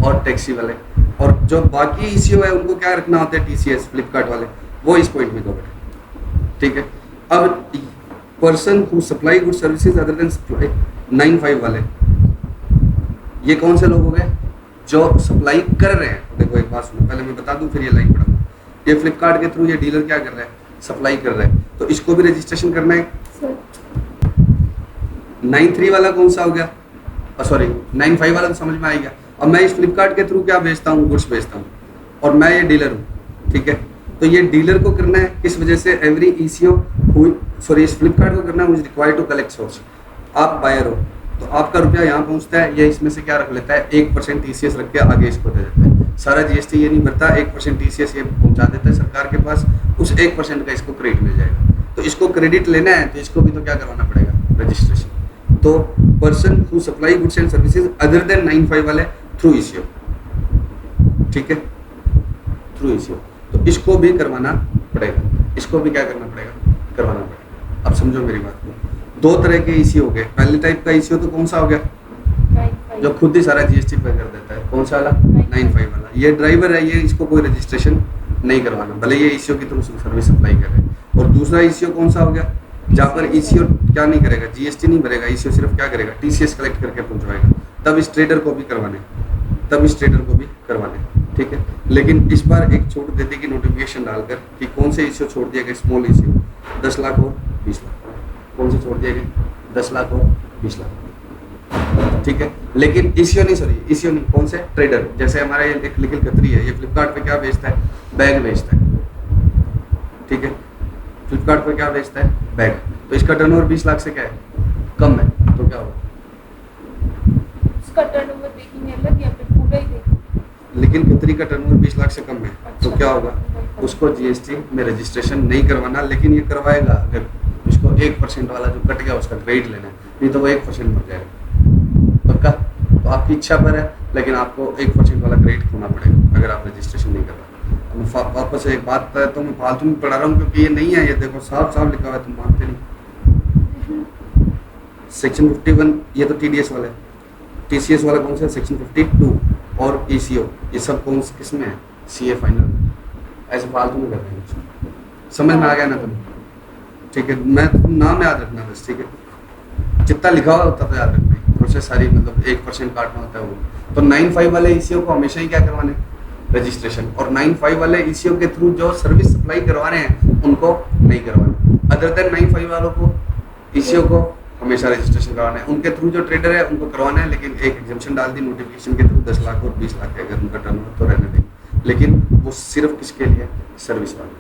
A: और टैक्सी वाले। और जो बाकी इश्यू है उनको क्या रखना होता है? टीसीएस, फ्लिपकार्ट वाले, वो इस पॉइंट में कवर्ड है, ठीक है। अब person who supply good services other than supply 9.5 वाले, ये कौन से लोग हो गए? जो सप्लाई कर रहे हैं। देखो एक बात सुनो, पहले मैं बता दूं फिर ये लाइन पढ़ूंगा। ये फ्लिपकार्ट के थ्रू ये डीलर क्या कर रहा है? सप्लाई कर रहा है, तो इसको भी रजिस्ट्रेशन करना है। 9.3 वाला कौन सा हो गया? सॉरी 9.5 वाला तो समझ में आ गया। अब मैं इस फ्लिपकार्ट के थ्रू क्या बेचता हूँ? गुड्स बेचता हूँ, और मैं ये डीलर हूँ, ठीक है। तो ये डीलर को करना है, किस वजह से? एवरी ईसीओ सॉरी इस फ्लिपकार्ट को करना है मुझे रिक्वायर्ड टू कलेक्ट सोर्स। आप बायर हो, तो आपका रुपया यहाँ पहुँचता है, ये इसमें से क्या रख लेता है? 1% टीसीएस रख के आगे इसको दे देता है। सारा जीएसटी ये नहीं भरता, 1% टीसीएस ये पहुँचा देता है सरकार के पास, उस 1% का इसको क्रेडिट मिल जाएगा। तो इसको क्रेडिट लेना है तो इसको भी तो क्या करवाना पड़ेगा, रजिस्ट्रेशन। तो person who supply goods and services other than 95 वाले थ्रू ईसीओ, ठीक है, थ्रू ईसीओ। तो इसको भी करवाना पड़ेगा, इसको भी क्या करना पड़ेगा, करवाना पड़ेगा। अब समझो मेरी बात को, दो तरह के ईसीओ हो गए। पहले टाइप का ईसीओ तो कौन सा हो गया, जो खुद ही सारा जीएसटी पे कर देता है, कौन सा वाला, 95 वाला। ये ड्राइवर है, ये इसको कोई रजिस्ट्रेशन नहीं करवाना, भले ये ईसीओ की थ्रू सर्विस सप्लाई करे। और दूसरा ईसीओ कौन सा हो गया, जहाँ पर ईसीओ क्या नहीं करेगा, जीएसटी नहीं भरेगा, ईसीओ सिर्फ क्या करेगा, टीसीएस कलेक्ट करके पहुंचवाएगा। तब इस ट्रेडर को भी करवाने, तब इस ट्रेडर को भी करवाने, ठीक है। लेकिन इस बार एक छूट दे देगी नोटिफिकेशन डालकर कि कौन से ईसीओ छोड़ दिया गया, स्मॉल ईसीओ 10 लाख और 20 लाख, कौन से छोड़ दिया गया, 10 लाख और 20 लाख, ठीक है। लेकिन ईसीओ नहीं, सॉरी ईसीओ नहीं, कौन से, ट्रेडर। जैसे हमारा ये एक निखिल खत्री है, ये फ्लिपकार्ट पे क्या बेचता है, बैग बेचता है, ठीक है। फ्लिपकार्ट पर क्या बेचता है, बैग। तो इसका टर्नओवर 20 लाख से क्या है, कम है, तो क्या होगा,
B: उसका टर्नओवर देखेंगे अलग, या फिर पूरा ही देखेंगे।
A: लेकिन खत्री का टर्नओवर 20 लाख से कम है, तो
B: अच्छा।
A: क्या होगा, उसको जीएसटी में रजिस्ट्रेशन नहीं करवाना। लेकिन ये करवाएगा अगर उसको 1% वाला जो कट गया उसका क्रेडिट लेना है, नहीं तो वो 1% मर जाएगा, पक्का। तो आपकी इच्छा पर है, लेकिन आपको 1% वाला क्रेडिट खोना पड़ेगा अगर आप रजिस्ट्रेशन नहीं कर रहे। वापस एक बात है, तो मैं फालतू में पढ़ा रहा हूँ क्योंकि ये नहीं है, ये देखो साफ साफ लिखा हुआ है, तुम मानते नहीं। सेक्शन 51 ये तो टीडीएस वाला है, टीसीएस वाला कौन सा है, सेक्शन 52 और ईसीओ, ये सब कौन से किस में है, सीए फाइनल में। ऐसे फालतू में कर रहे हैं, समझ में आ गया ना तुम्हें, ठीक है। मैं नाम याद रखना बस, ठीक है, जितना लिखा हुआ उतना तो याद रखना है, प्रोसेस सारी, मतलब 1% काटना होता है वो। तो 95 वाले ईसीओ को हमेशा ही क्या करवाने, रजिस्ट्रेशन। और 95 वाले ईसीओ के थ्रू जो सर्विस सप्लाई करवा रहे हैं उनको नहीं करवाना। अदर देन 95 वालों को, ईसीओ को हमेशा रजिस्ट्रेशन करवाना है। उनके थ्रू जो ट्रेडर है उनको करवाना है, लेकिन एक एग्जम्पशन डाल दी नोटिफिकेशन के थ्रू, 10 लाख और 20 लाख है अगर उनका टर्नओवर तो रहने देंगे। लेकिन वो सिर्फ किसके लिए, सर्विस वाले,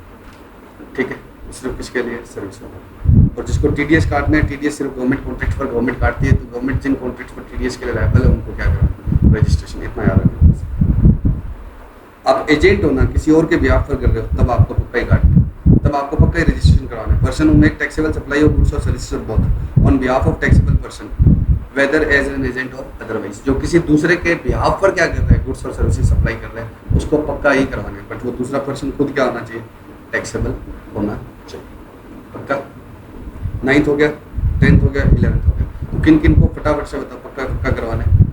A: ठीक है, सिर्फ किसके लिए, सर्विस वाले। और जिसको टीडीएस काटना है, टीडीएस सिर्फ गवर्नमेंट कॉन्ट्रैक्ट पर गवर्नमेंट काटती है, तो गवर्नमेंट जिन कॉन्ट्रैक्ट पर टीडीएस के लिए लायबल है उनको क्या करना, रजिस्ट्रेशन। इतना याद रखना। आप एजेंट हो ना, किसी और के बिहाफ पर कर रहे हो, तब आपको पक्का ही काटना, तब आपको पक्का ही रजिस्ट्रेशन करवाना है। Person who make taxable supply of goods और services both on behalf of taxable person whether as an agent और अदरवाइज, जो किसी दूसरे के बिहाफ पर क्या कर रहे हैं, गुड्स और सर्विसेज सप्लाई कर रहे हैं, उसको पक्का ही करवाना है। बट वो दूसरा पर्सन खुद क्या होना चाहिए, टैक्सेबल होना चाहिए, पक्का। 9th हो गया, 10th हो गया, 11th हो गया। तो किन किन को फटाफट से बताओ पक्का पक्का करवाना है।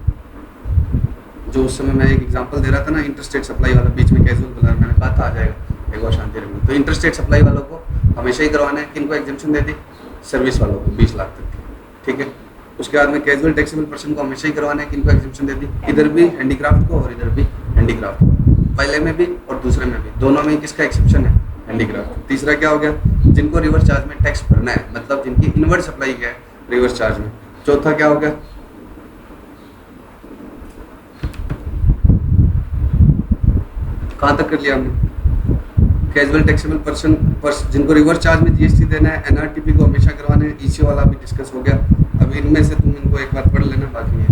A: जो उस समय मैं एक एग्जांपल दे रहा था ना, इंटरस्टेट सप्लाई वाला, बीच में कैजुअल बोला, मैंने कहा था आ जाएगा, एक और शांति रखनी। तो इंटरस्टेट सप्लाई वालों को हमेशा ही करवाना है। किनको एग्जेम्पशन दे दी, सर्विस वालों को 20 लाख तक, ठीक है। उसके बाद में कैजुअल टैक्सेबल पर्सन को हमेशा ही करवाना है। किनको एग्जेम्पशन दे दी, इधर भी हैंडीक्राफ्ट को और इधर भी हैंडीक्राफ्ट को, पहले में भी और दूसरे में भी, दोनों में किसका एक्सेप्शन है, हैंडीक्राफ्ट। तीसरा क्या हो गया, जिनको रिवर्स चार्ज में टैक्स भरना है, मतलब जिनकी इनवर्ड सप्लाई है रिवर्स चार्ज में। चौथा क्या हो गया, कहाँ तक कर लिया हमने, कैजुअल टैक्सेबल पर्सन जिनको रिवर्स चार्ज में जीएसटी देना है, एनआरटीपी को हमेशा करवाना है। ईसीओ वाला भी डिस्कस हो गया। अब इनमें से तुम इनको एक बार पढ़ लेना, बाकी है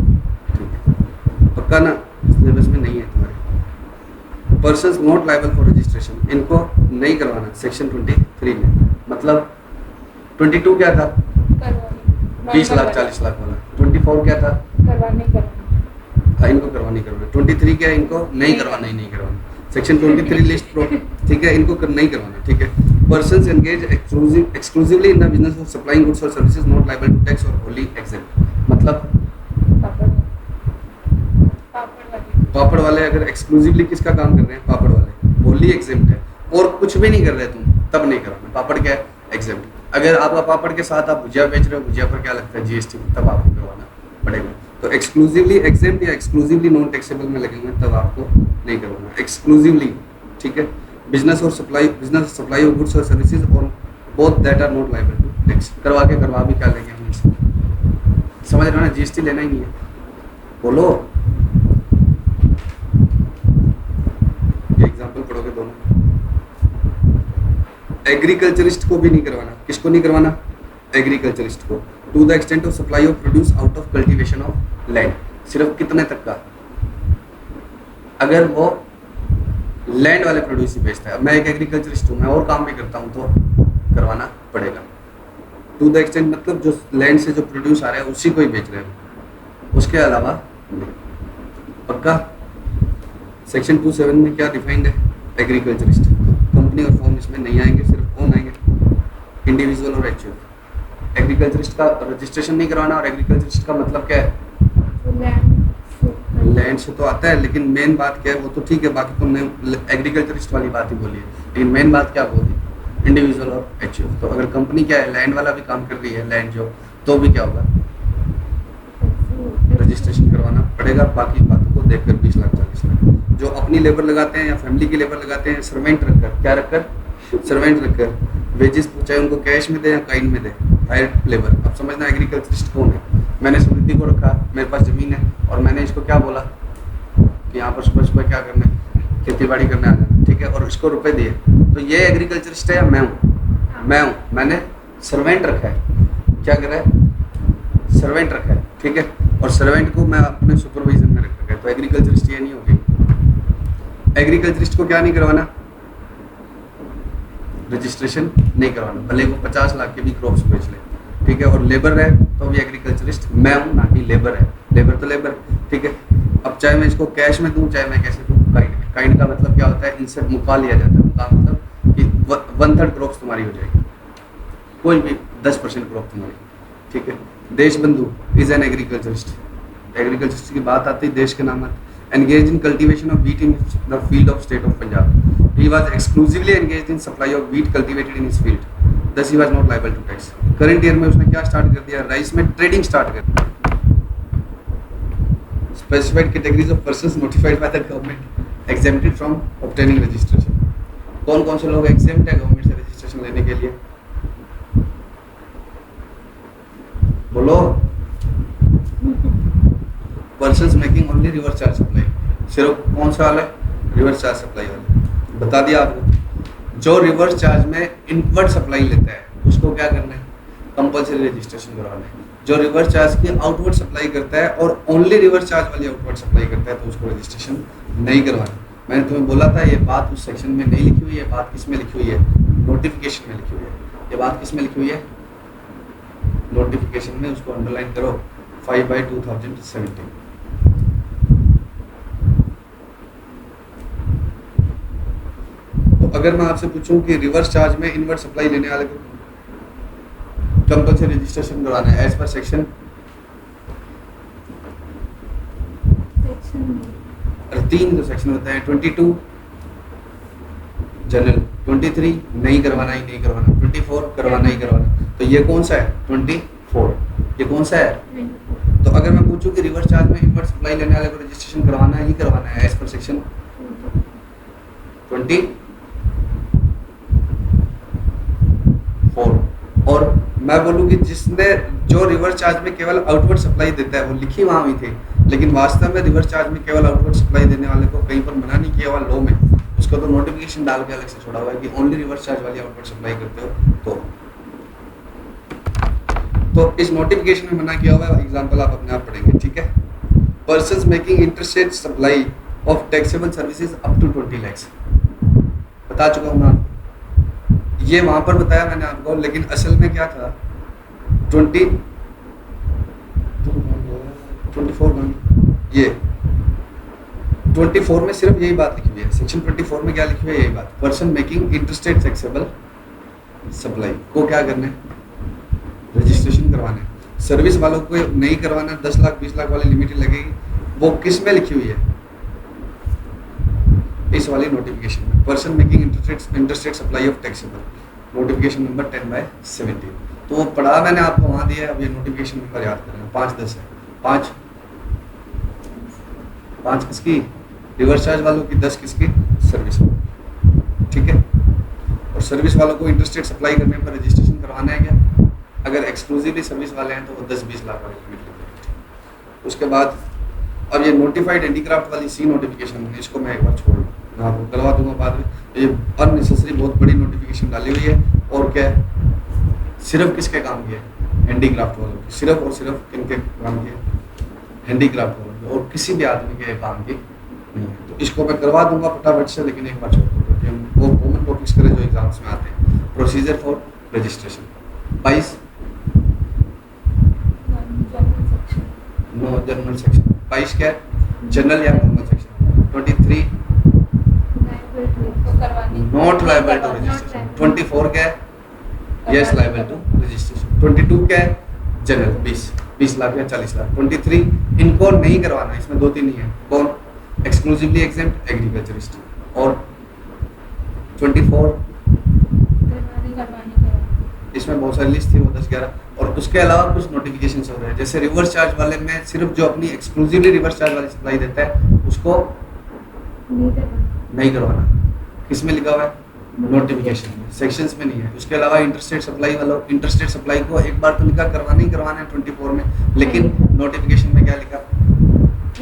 A: ठीक है, पक्का ना, सिलेबस में नहीं है तुम्हारे। Persons not liable for registration, इनको नहीं करवाना सेक्शन 23 में। मतलब 22 क्या था, 20 लाख 40 लाख वाला। 24 क्या था, हाँ इनको करवानी करवाना। 23 क्या है, इनको नहीं करवाना ही नहीं करवाना। सेक्शन 23 लिस्ट प्रो, ठीक है, इनको नहीं करवाना, ठीक है। Persons engage exclusively in the business of supplying goods और services not liable to tax और होली एग्जेम्प्ट। मतलब पापड़ वाले अगर एक्सक्लूसिवली किसका काम कर रहे हैं, पापड़ वाले, होली एग्जेम्प्ट है। और कुछ भी नहीं कर रहे तुम, तब नहीं करवाना। पापड़ क्या है, एग्जेम्प्ट। अगर आपका पापड़ के साथ आप भुजिया बेच रहे हो, भुजिया पर क्या लगता है, जीएसटी, तब आपको करवाना पड़ेगा। तो एक्सक्लूसिवली एग्जेम्प्ट या एक्सक्लूसिवली नॉन टैक्सेबल में लगेंगे, तब आपको नहीं करवाना, एक्सक्लूसिवली, ठीक है। बिजनेस सप्लाई ऑफ गुड्स और सर्विसेज और both that are not liable to tax. करवा भी क्या लेंगे हम इससे, समझ रहे हो ना, जीएसटी लेना ही नहीं है। बोलो, ये एग्जांपल पढ़ोगे दोनों। एग्रीकल्चरिस्ट को भी नहीं करवाना। किसको नहीं करवाना, एग्रीकल्चरिस्ट को। To the extent of supply of produce out of cultivation of land, सिर्फ कितने तक का, अगर वो लैंड वाले प्रोड्यूस ही बेचता है। अब मैं एक एग्रीकल्चरिस्ट हूँ, मैं और काम भी करता हूँ तो करवाना पड़ेगा टू द एक्सटेंट, मतलब जो लैंड से जो प्रोड्यूस आ रहा है उसी को ही बेच रहे हैं, उसके अलावा नहीं। पक्का। सेक्शन 27 में क्या डिफाइंड है? एग्रीकल्चरिस्ट। कंपनी और फॉर्म इसमें नहीं आएंगे, सिर्फ कौन आएंगे? इंडिविजुअल और एचयूएफ। एग्रीकल्चरिस्ट का रजिस्ट्रेशन नहीं करवाना, और एग्रीकल्चरिस्ट का मतलब क्या है? लैंड से तो आता है, लेकिन मेन बात क्या है वो तो ठीक है, बाकी तुमने एग्रीकल्चरिस्ट वाली बात ही बोली है, लेकिन मेन बात क्या बोली? इंडिविजुअल और एचयूएफ। तो अगर कंपनी क्या है, लैंड वाला भी काम कर रही है, लैंड जो, तो भी क्या होगा? रजिस्ट्रेशन करवाना पड़ेगा। बाकी बातों को देखकर 20 लाख 40 लाख। जो अपनी लेबर लगाते हैं या फैमिली की लेबर लगाते हैं, सर्वेंट रखकर, क्या रखकर? सर्वेंट रखकर वेजेस, चाहे उनको कैश में दे या काइन में दे, हायर लेबर। अब समझना एग्रीकल्चरिस्ट कौन है। मैंने समृद्धि को रखा, मेरे पास जमीन है, और मैंने इसको क्या बोला कि यहाँ पर सुबह सुबह क्या करना है, खेती बाड़ी करने आ जाना, ठीक है, और इसको रुपए दिए, तो ये एग्रीकल्चरिस्ट है या मैं हूँ? मैं हूँ। मैंने सर्वेंट रखा है, क्या कर रहा है? सर्वेंट रखा है, ठीक है, और सर्वेंट को मैं अपने सुपरविजन में रखा है, तो एग्रीकल्चरिस्ट ये नहीं होगी। एग्रीकल्चरिस्ट को क्या नहीं करवाना? रजिस्ट्रेशन नहीं करवाना, भले वो 50 लाख के भी क्रॉप्स बेच ले, ठीक है, और लेबर है तो भी एग्रीकल्चरिस्ट मैं हूँ, ना कि लेबर है। लेबर तो लेबर, ठीक है। अब चाहे मैं इसको कैश में दूँ, चाहे मैं कैसे दूँ, काइंड। काइंड का मतलब क्या होता है? इनसे मुका लिया जाता है। मुका मतलब कि 1/3 क्रॉप्स तुम्हारी हो जाएगी, कोई भी 10% क्रॉप तुम्हारी, ठीक है। देश बंधु इज एन एग्रीकल्चरिस्ट। एग्रीकल्चरिस्ट की बात आती है, देश के नाम आते। engaged in cultivation of wheat in the field of state of Punjab. He was exclusively engaged in supply of wheat cultivated in his field. Thus he was not liable to tax. Current year में उसने क्या start कर दिया? Rice में trading start कर दिया। Specified categories of persons notified by the government exempted from obtaining registration. कौन कौन से लोग exempt है गवर्नमेंट से रजिस्ट्रेशन लेने के लिए? बोलो। Persons making only reverse charge supply. सिर्फ कौन सा वाला है? रिवर्स चार्ज सप्लाई वाला। बता दिया आपको। जो रिवर्स चार्ज में इनवर्ट सप्लाई लेता है उसको क्या करना है? कंपल्सरी रजिस्ट्रेशन करवाना है। जो रिवर्स चार्ज की आउटवर्ड सप्लाई करता है और ओनली रिवर्स चार्ज वाली आउटवर्ड सप्लाई करता है तो उसको रजिस्ट्रेशन नहीं करवाना। मैंने तुम्हें बोला था ये बात उस सेक्शन में नहीं लिखी हुई है, बात किस में लिखी हुई है? नोटिफिकेशन में लिखी हुई है। ये बात किस में लिखी हुई है? नोटिफिकेशन में। उसको अंडरलाइन करो, 5/2017। तो अगर मैं आपसे पूछूं कि रिवर्स चार्ज में इनवर्ट सप्लाई लेने वाले को कंपल्सरी रजिस्ट्रेशन करवाना है एज पर सेक्शन, और 3 जो सेक्शन होते हैं, 22 जनरल, 23 नहीं करवाना ही नहीं करवाना, 24 करवाना ही करवाना। तो ये कौन सा है? 24। ये कौन सा है? तो अगर मैं पूछूं कि रिवर्स चार्ज में इनवर्ट सप्लाई लेने वाले को रजिस्ट्रेशन करवाना ही करवाना है एज पर सेक्शन 24, और मैं बोलूँ कि जिसने जो रिवर्स चार्ज में केवल आउटवर्ड सप्लाई देता है, वो लिखी वहाँ हुई थी, लेकिन वास्तव में रिवर्स चार्ज में केवल आउटवर्ड सप्लाई देने वाले को कहीं पर मना नहीं किया हुआ लॉ में, उसको तो नोटिफिकेशन डाल के अलग से छोड़ा हुआ है कि ओनली रिवर्स चार्ज वाली आउटवर्ड सप्लाई करते हो तो इस नोटिफिकेशन में मना किया हुआ है। एग्जाम्पल आप अपने आप पढ़ेंगे, ठीक है। Persons making interstate supply of taxable services up to 20 lakh, बता चुका हूँ मैं। ये वहां पर बताया मैंने आपको, लेकिन असल में क्या था? 24 ये 24 में सिर्फ यही बात लिखी हुई है। सेक्शन 24 में क्या लिखी हुई है? यही बात। Person making interstate taxable supply को क्या करना है? रजिस्ट्रेशन करवाना है। सर्विस वालों को नहीं करवाना, 10 लाख 20 लाख वाली लिमिट लगेगी। वो किस में लिखी हुई है? इस वाली नोटिफिकेशन में, person making interstate supply of taxable, notification number 10/17। तो वो पढ़ा मैंने आपको वहाँ दिया है। अब ये नोटिफिकेशन नंबर याद करना, 5-10 है। 5 किसकी? रिवर्स चार्ज वालों की, 10 किसकी? सर्विस वालों, ठीक है। और सर्विस वालों को इंटरस्टेट सप्लाई करने पर रजिस्ट्रेशन करवाना है क्या? अगर एक्सक्लूसिवली सर्विस वाले हैं तो वो 10-20 लाख वाली लिमिट लगेगी। उसके बाद अब ये नोटिफाइड हैंडीक्राफ्ट वाली सी नोटिफिकेशन, इसको मैं एक बार छोड़ मैं आपको करवा दूंगा बाद में। ये अननेसेसरी बहुत बड़ी नोटिफिकेशन डाली हुई है। और क्या है? सिर्फ किसके काम की है? हैंडीक्राफ्ट वालों की। सिर्फ और सिर्फ किनके काम की है? हैंडीक्राफ्ट वालों की, और किसी भी आदमी के काम की नहीं है। तो तो इसको मैं करवा दूंगा फटाफट से, लेकिन एक बार छोड़ दो क्योंकि हम वो कॉमन टॉपिक्स करें जो एग्जाम्स में आते हैं। Procedure for registration 22 no general section, 22 क्या है जनरल या normal section, 23 not liable to registration, 24 क्या है यस लायबल टू रजिस्ट्रेशन, 22 क्या है जनरल 20 लाख या 40 लाख, 23 इनको नहीं करवाना, इसमें दो तीन ही है, कौन एक्सक्लूसिवली एग्जेम्प्ट एग्रीकल्चरिस्ट, और 24 इसमें बहुत सारी लिस्ट थी वो 10-11, और उसके अलावा कुछ नोटिफिकेशन हो रहे हैं, जैसे रिवर्स चार्ज वाले में सिर्फ जो अपनी एक्सक्लूसिवली रिवर्स चार्ज वाली सप्लाई देता है उसको नहीं करवाना, किसमें लिखा हुआ है नोटिफिकेशन में, सेक्शंस में नहीं है। उसके अलावा इंटरस्टेट सप्लाई वालों, इंटरस्टेट सप्लाई को एक बार तो लिखा करवाना ही करवाना है 24 में, लेकिन नोटिफिकेशन में क्या लिखा,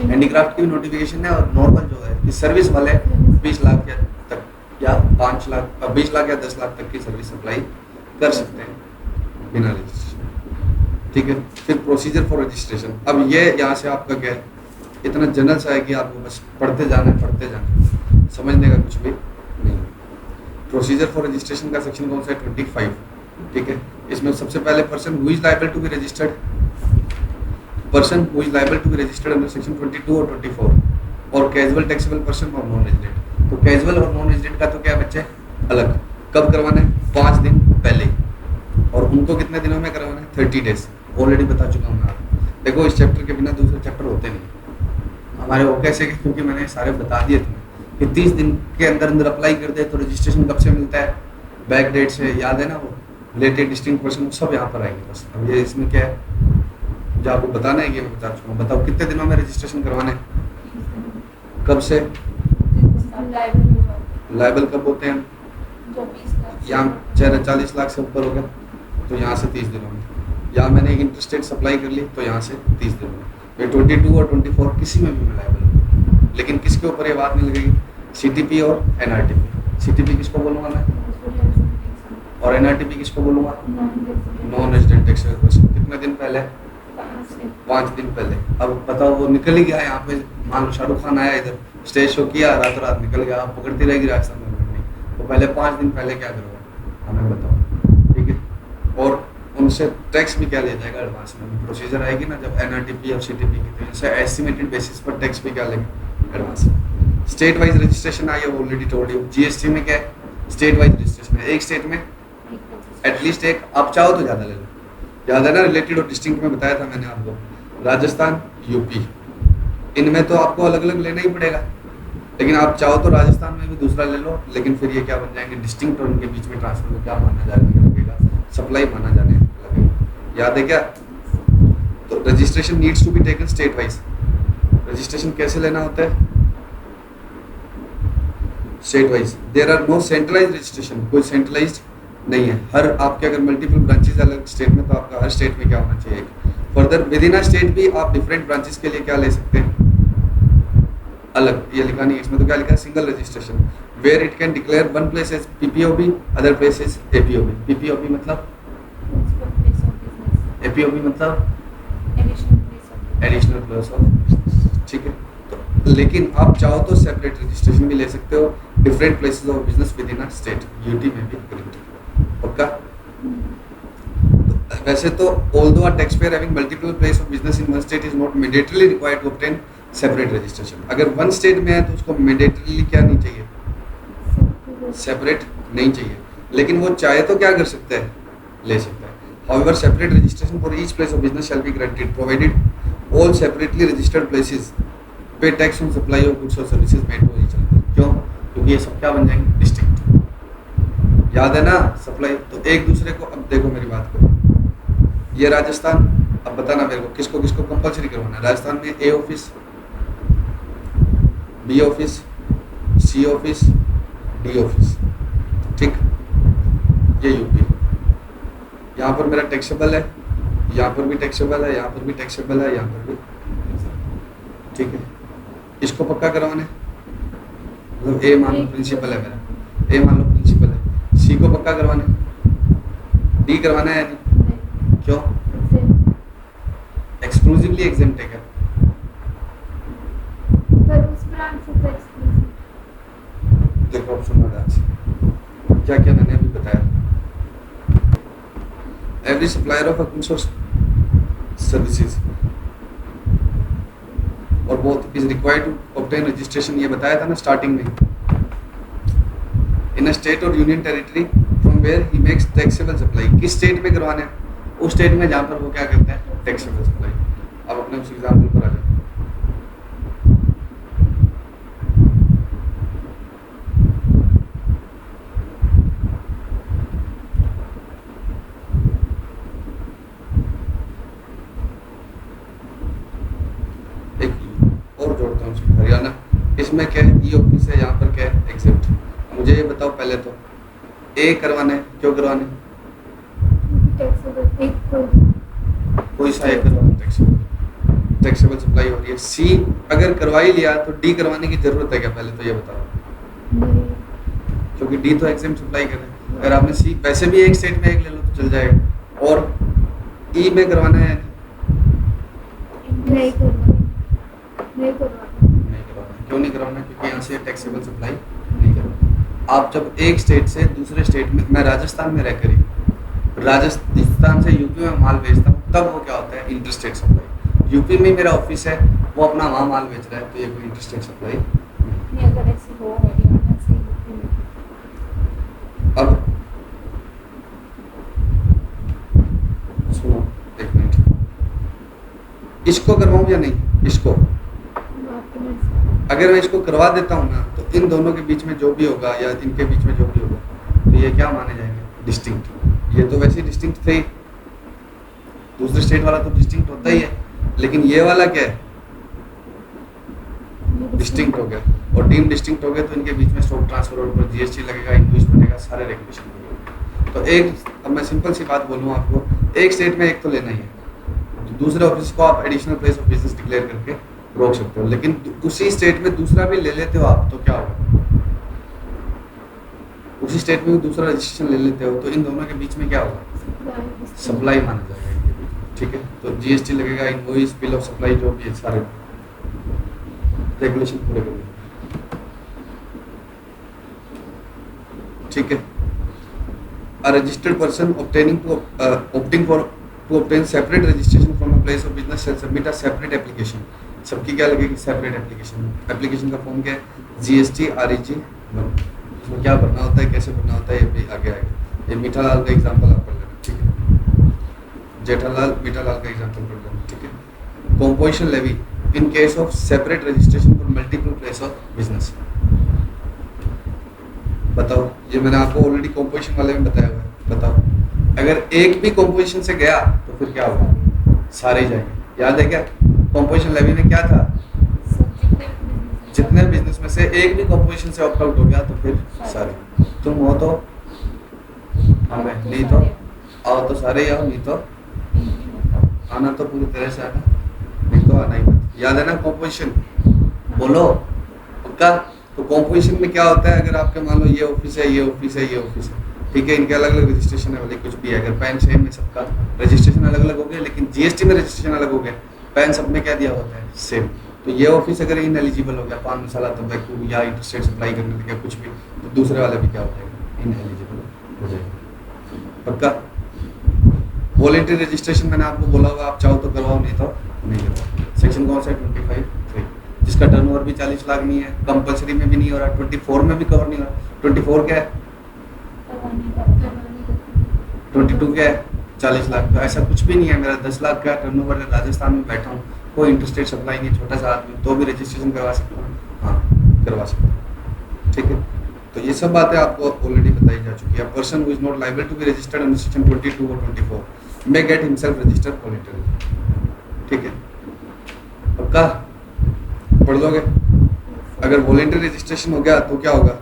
A: हैंडीक्राफ्ट की भी नोटिफिकेशन है, और नॉर्मल जो है कि सर्विस वाले 20 लाख या तक या 5 लाख 20 लाख या 10 लाख तक की सर्विस सप्लाई कर सकते हैं बिना रजिस्ट्रेशन, ठीक है। फिर प्रोसीजर फॉर रजिस्ट्रेशन, अब ये यहाँ से आपका क्या है, इतना जनरल सा है कि आपको बस पढ़ते जाना है, समझने का कुछ भी नहीं। प्रोसीजर फॉर रजिस्ट्रेशन का सेक्शन कौन सा है 25, ठीक है। इसमें सबसे पहले person who is liable to be registered, person who is liable to be registered under section 22 और 24, और कैजुअल टैक्सेबल पर्सन और नॉन रेजिडेंट। तो कैजुअल और नॉन रेजिडेंट का तो क्या है बच्चे अलग, कब करवाना है 5 दिन पहले, और उनको कितने दिनों में करवाना है 30 डेज, ऑलरेडी बता चुका हूँ मैं आपको। देखो इस चैप्टर के बिना दूसरे चैप्टर होते नहीं हमारे, वो कैसे कि क्योंकि मैंने सारे बता दिए तुम्हें कि 30 दिन के अंदर अंदर अप्लाई कर दे तो रजिस्ट्रेशन कब से मिलता है, बैक डेट से, याद है ना वो रिलेटेड डिस्टिंक्ट पर्सन सब यहाँ पर आएंगे बस। अब ये इसमें क्या है जो आपको बताना है कि मैं बता चुका हूँ, बताओ कितने दिनों में रजिस्ट्रेशन करवाना है, कब से लायबल कब होते हैं, यहाँ 40 लाख से ऊपर हो गया तो यहाँ से 30 दिनों में, या मैंने इंटरस्टेट सप्लाई कर ली तो यहाँ से 30 दिनों में, ये 22 और 24 किसी में भी मैं लायबल हूँ, लेकिन किसके ऊपर ये बात नहीं लगेगी, सीटीपी और एनआरटीपी। सीटीपी किसको बोलूँगा मैं, और एनआरटीपी किसको बोलूँगा, नॉन रेजिडेंट टैक्सेबल पर्सन। कितने दिन पहले, 5 दिन पहले। अब बताओ वो निकल ही गया यहाँ पे, मान लो शाहरुख खान आया इधर स्टेज शो किया, रात रात निकल गया, आप पकड़ती रहेगी राजस्थान गवर्नमेंट, तो पहले 5 दिन पहले क्या करोगे हमें बताओ, ठीक है। और उनसे टैक्स भी क्या लिया जाएगा एडवांस में, प्रोसीजर आएगी ना जब एनआरटीपी और सीटीपी की, तो इनसे एस्टिमेटेड बेसिस पर टैक्स भी क्या लेंगे एडवांस में। स्टेट वाइज रजिस्ट्रेशन आई है ऑलरेडी टोल्ड यू, जीएसटी में क्या है स्टेट वाइज रजिस्ट्रेशन है, एक स्टेट में एटलीस्ट एक, आप चाहो तो ज़्यादा ले लो, ज़्यादा ना रिलेटेड और डिस्टिंक्ट में बताया था मैंने आपको, राजस्थान यूपी इनमें तो आपको अलग अलग लेना ही पड़ेगा, लेकिन आप चाहो तो राजस्थान में भी दूसरा ले लो, लेकिन फिर ये क्या बन जाएंगे डिस्टिंक्ट, और उनके बीच में ट्रांसफर को क्या माना जाने लगेगा, सप्लाई माना जाने लगेगा, याद है क्या। तो registration needs to be taken state wise, registration कैसे लेना होता है state wise, there are no centralize registration, कोई सेंट्रलाइज नहीं है, हर आपके अगर मल्टीपल ब्रांचेस अलग स्टेट में तो आपका हर स्टेट में क्या होना चाहिए, further with in a state भी आप डिफरेंट ब्रांचेस के लिए क्या ले सकते हैं अलग, ये लिखा नहीं है इसमें, तो क्या लिखा है single registration, where it can declare one place as PPOB other place as APOB, PPOB मतलब एपीओबी मतलब एडिशनल प्लेस ऑफ बिजनेस, ठीक है। तो लेकिन आप चाहो तो सेपरेट रजिस्ट्रेशन भी ले सकते हो different places of business within a state, UT में भी पक्का। तो वैसे तो although a taxpayer having multiple place of business in one state is not mandatorily required to obtain separate registration, अगर वन स्टेट में है तो उसको मैंडेटरीली क्या नहीं चाहिए सेपरेट नहीं चाहिए, लेकिन वो चाहे तो क्या कर सकता है ले सकता है। However, separate registration for each place of business shall be granted, provided all separately registered places pay tax on supply of goods or services made to each other. क्यों? क्योंकि ये सब क्या बन जाएंगे डिस्टिंक्ट, याद है ना सप्लाई, तो एक दूसरे को, अब देखो मेरी बात को, ये राजस्थान, अब बताना मेरे को किसको किसको कंपलसरी करवाना है, राजस्थान में ए ऑफिस, बी ऑफिस, सी ऑफिस, डी ऑफिस, ठीक, ये यूपी, यहाँ पर मेरा टैक्सेबल है, यहाँ पर भी टैक्सेबल है, यहाँ पर भी टैक्सेबल है, यहाँ पर भी, ठीक है। इसको पक्का करवाना है, मतलब ए मान लो प्रिंसिपल है मेरा, ए मान लो प्रिंसिपल है, सी को पक्का करवाना है, डी करवाना है नहीं, क्यों एक्सक्लूसिवली एग्जेम्प्ट है क्या,
B: पर उस ब्रांच से तो
A: क्या क्या मैंने अभी बताया। एवरी सप्लायर ऑफ गुड्स और सर्विसेज और both is required to obtain registration, ये बताया था ना स्टार्टिंग में। इन अ स्टेट और union territory from where he makes taxable supply, किस स्टेट में करवाना है, उस स्टेट में जहाँ पर वो क्या करता है, टैक्सेबल सप्लाई। अब अपने उस एग्जाम्पल पर आ जाए। एक और जोड़ता हूँ उसमें, हरियाणा, इसमें क्या है, ई ऑफिस है, यहाँ पर क्या है, एग्जिट। मुझे ये बताओ पहले तो ए करवाना है, क्यों करवाना है,
B: टैक्सेबल एक
A: कोई सा ए करवाना, टैक्सेबल सप्लाई हो रही है। सी अगर करवा ही लिया तो डी करवाने की जरूरत है क्या, पहले तो ये बताओ, क्योंकि डी तो एग्जाम सप्लाई कर रहे हैं। अगर आपने सी वैसे भी एक स्टेट में एक ले लो तो चल जाएगा, और ई में करवाना है,
B: नहीं करवाना।
A: क्यों नहीं करवाना, क्योंकि यहाँ से टैक्सेबल सप्लाई नहीं करवाना। आप जब एक स्टेट से दूसरे स्टेट में, मैं राजस्थान में रहकर ही राजस्थान से यूपी में माल भेजता हूँ, तब वो क्या होता है, इंटरस्टेट सप्लाई। यूपी में मेरा ऑफिस है, वो अपना वहाँ माल बेच रहा है, तो ये कोई इंटरस्टेट सप्लाई
B: नहीं, अगर ऐसे हो हरियाणा से यूपी में।
A: अब सुनो एक मिनट, इसको करवाऊँ या नहीं, इसको
B: आपकी मर्जी।
A: अगर मैं इसको करवा देता हूँ ना, तो इन दोनों के बीच में जो भी होगा या इनके बीच में जो भी होगा, तो ये क्या माने जाएंगे, डिस्टिंक्ट। ये तो वैसे ही डिस्टिंक्ट थे, दूसरे स्टेट वाला तो डिस्टिंक्ट होता ही है, लेकिन ये वाला क्या है, डिस्टिंक्ट हो गया। और डीम डिस्टिंक्ट हो गया तो इनके बीच में स्टॉक ट्रांसफर और ऊपर जीएसटी लगेगा, इनवॉइस बनेगा, सारे रेगुलेशन लगेगा। तो एक, अब मैं सिंपल सी बात बोलूँ आपको, एक स्टेट में एक तो लेना ही है, तो दूसरे ऑफिस को आप additional place of business declare करके रोक सकते हो, लेकिन उसी स्टेट में दूसरा भी ले लेते हो आप, तो क्या होगा, उसी स्टेट में दूसरा रजिस्ट्रेशन ले लेते हो, तो इन दोनों के बीच में क्या होगा, सप्लाई माना जाएगा इनके बीच में, ठीक है। तो जीएसटी लगेगा, इनवॉइस, बिल ऑफ सप्लाई, जो भी है सारे रेगुलेशन पूरे करेंगे, ठीक है। A registered person opting for to obtain separate registration from a place of business shall submit a separate application। सबकी क्या लगेगी, सेपरेट एप्लीकेशन। एप्लीकेशन का फॉर्म क्या है, जीएसटी REG 1। इसमें क्या भरना होता है, कैसे भरना होता है, ये भी आगे आएगा। ये मीठालाल का एग्जांपल आप पढ़ लेना, ठीक है। जेठालाल मीठालाल का एग्जांपल पढ़ लेना, ठीक है। Composition levy in case of separate registration for multiple place of business. बताओ, ये मैंने आपको ऑलरेडी कंपोजिशन वाले में बताया हुआ है, बताओ अगर एक भी कंपोजिशन से गया तो फिर क्या होगा, सारे ही जाएंगे। याद है क्या, कंपोजिशन लेवी में क्या था, जितने बिजनेस में से एक भी कंपोजिशन से ऑप्ट आउट हो गया तो फिर सारे। तुम हो तो हमें, नहीं तो आओ तो सारे ही आओ, नहीं तो आना तो पूरी तरह से आना, नहीं तो आना ही मत। याद है ना कंपोजिशन, बोलो पक्का। तो कंपोजिशन में क्या होता है, अगर आपके मान लो ये ऑफिस है, ये ऑफिस है, ये ऑफिस है, ठीक है, इनके अलग अलग रजिस्ट्रेशन है, वाले कुछ भी है, अगर पैन सेम में सबका रजिस्ट्रेशन अलग अलग हो गया, लेकिन जीएसटी में रजिस्ट्रेशन अलग हो गया, पैन सब में क्या दिया होता है, सेम। तो ये ऑफिस अगर इन एलिजिबल हो गया, पान मसाला तंबाकू या इंटरस्टेट सप्लाई करने लगे कुछ भी, तो दूसरे वाला भी क्या हो जाएगा, इन एलिजिबल हो जाएगा, पक्का। वॉलेंटरी रजिस्ट्रेशन मैंने आपको बोला हुआ, आप चाहो तो करवाओ, नहीं तो नहीं करवाओ। सेक्शन कौन सा है, 25(3), जिसका टर्नओवर भी 40 लाख नहीं है, कंपलसरी में भी नहीं हो रहा, 24 में भी कवर नहीं हो रहा। 24 क्या है, 22 क्या है, 40 लाख। तो ऐसा कुछ भी नहीं है, मेरा 10 लाख का टर्नओवर है, राजस्थान में बैठा हूँ, कोई इंटरस्टेट सप्लाई नहीं, छोटा सा आदमी, तो भी रजिस्ट्रेशन करवा सकता हूँ, हाँ करवा सकता हूँ, ठीक है। तो ये सब बातें आपको ऑलरेडी बताई जा चुकी है। Person who is not liable to be registered under section 22 और 24 may get himself registered voluntarily, ठीक है, पक्का पढ़ लोगे। अगर वॉलंटरी रजिस्ट्रेशन हो गया तो क्या होगा,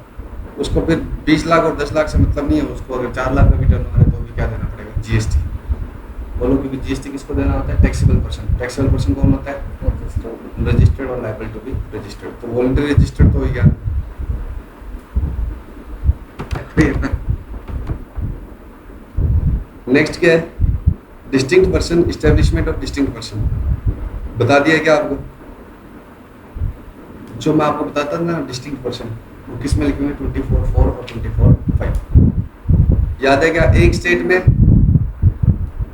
A: उसको फिर 20 लाख और 10 लाख से मतलब नहीं है, उसको अगर 4 लाख का भी टर्नओवर है तो भी क्या देना पड़ेगा, जीएसटी। बोलो, क्योंकि जीएसटी किसको देना होता है, टैक्सेबल पर्सन। टैक्सेबल पर्सन कौन होता है, रजिस्टर्ड और लायबल टू बी रजिस्टर्ड। तो वॉलंटरी रजिस्टर्ड तो हो गया। नेक्स्ट क्या है, distinct person, establishment of distinct person. बता दिया क्या आपको, जो मैं आपको बताता था ना डिस्टिंक्ट पर्सन, वो किस में लिखे हुए 24/4 और 24/5। याद है क्या? एक स्टेट में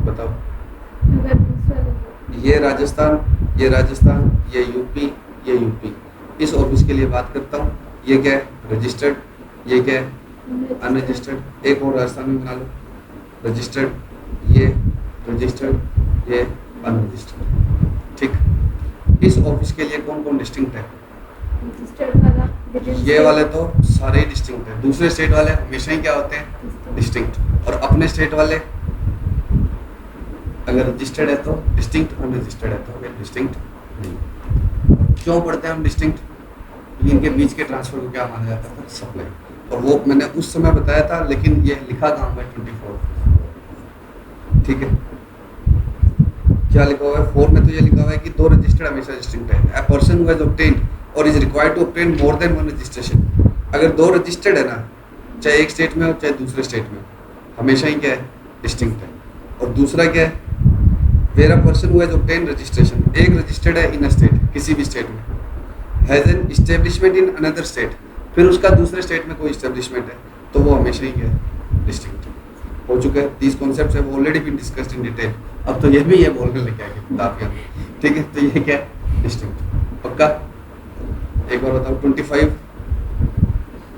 A: बताओ,
B: अगर दूसरा लोग
A: ये राजस्थान, ये राजस्थान, ये यूपी, ये यूपी। इस ऑफिस के लिए बात करता हूँ, ये क्या है? रजिस्टर्ड, ये क्या है? अनरजिस्टर्ड। एक और राजस्थान में बना लो, रजिस्टर्ड, ये रजिस्टर्ड, ये अनरजिस्टर्ड। ठीक, इस ऑफिस के लिए कौन कौन डिस्टिंक्ट है?
B: रजिस्टर्ड वाला
A: ये वाले तो सारे ही डिस्टिंक्ट है। दूसरे स्टेट वाले हमेशा ही क्या होते हैं? डिस्टिंक्ट। और अपने स्टेट वाले अगर रजिस्टर्ड है तो डिस्टिंक्ट, अनरजिस्टर्ड है तो डिस्टिंक्ट नहीं। क्यों पढ़ते हैं हम डिस्टिंक्ट? इनके बीच के ट्रांसफर को क्या माना जाता था? सप्लाई। और वो मैंने उस समय बताया था, लेकिन ये लिखा कहाँ हुआ है? 24। ठीक है, क्या लिखा हुआ है? 4 में तो ये लिखा हुआ है कि 2 रजिस्टर्ड हमेशा डिस्टिंक्ट है। A person who has obtained और is required to obtain more than 1 registration. अगर 2 रजिस्टर्ड है ना, चाहे एक स्टेट में हो चाहे दूसरे स्टेट में, हमेशा ही क्या है? डिस्टिंक्ट है। और दूसरा क्या है? Where a person who has obtained registration, एक रजिस्टर्ड है इन अ स्टेट, किसी भी स्टेट में, has an establishment in another state, फिर उसका दूसरे स्टेट में कोई एस्टेब्लिशमेंट है, तो वो हमेशा ही क्या है? डिस्टिंक्ट हो चुका है। These concepts have already been discussed in detail. अब तो ये भी ये बोलने लगे आगे किताब के अंदर। ठीक है, तो ये क्या है? डिस्टिंक्ट। पक्का? एक बार बताओ, 25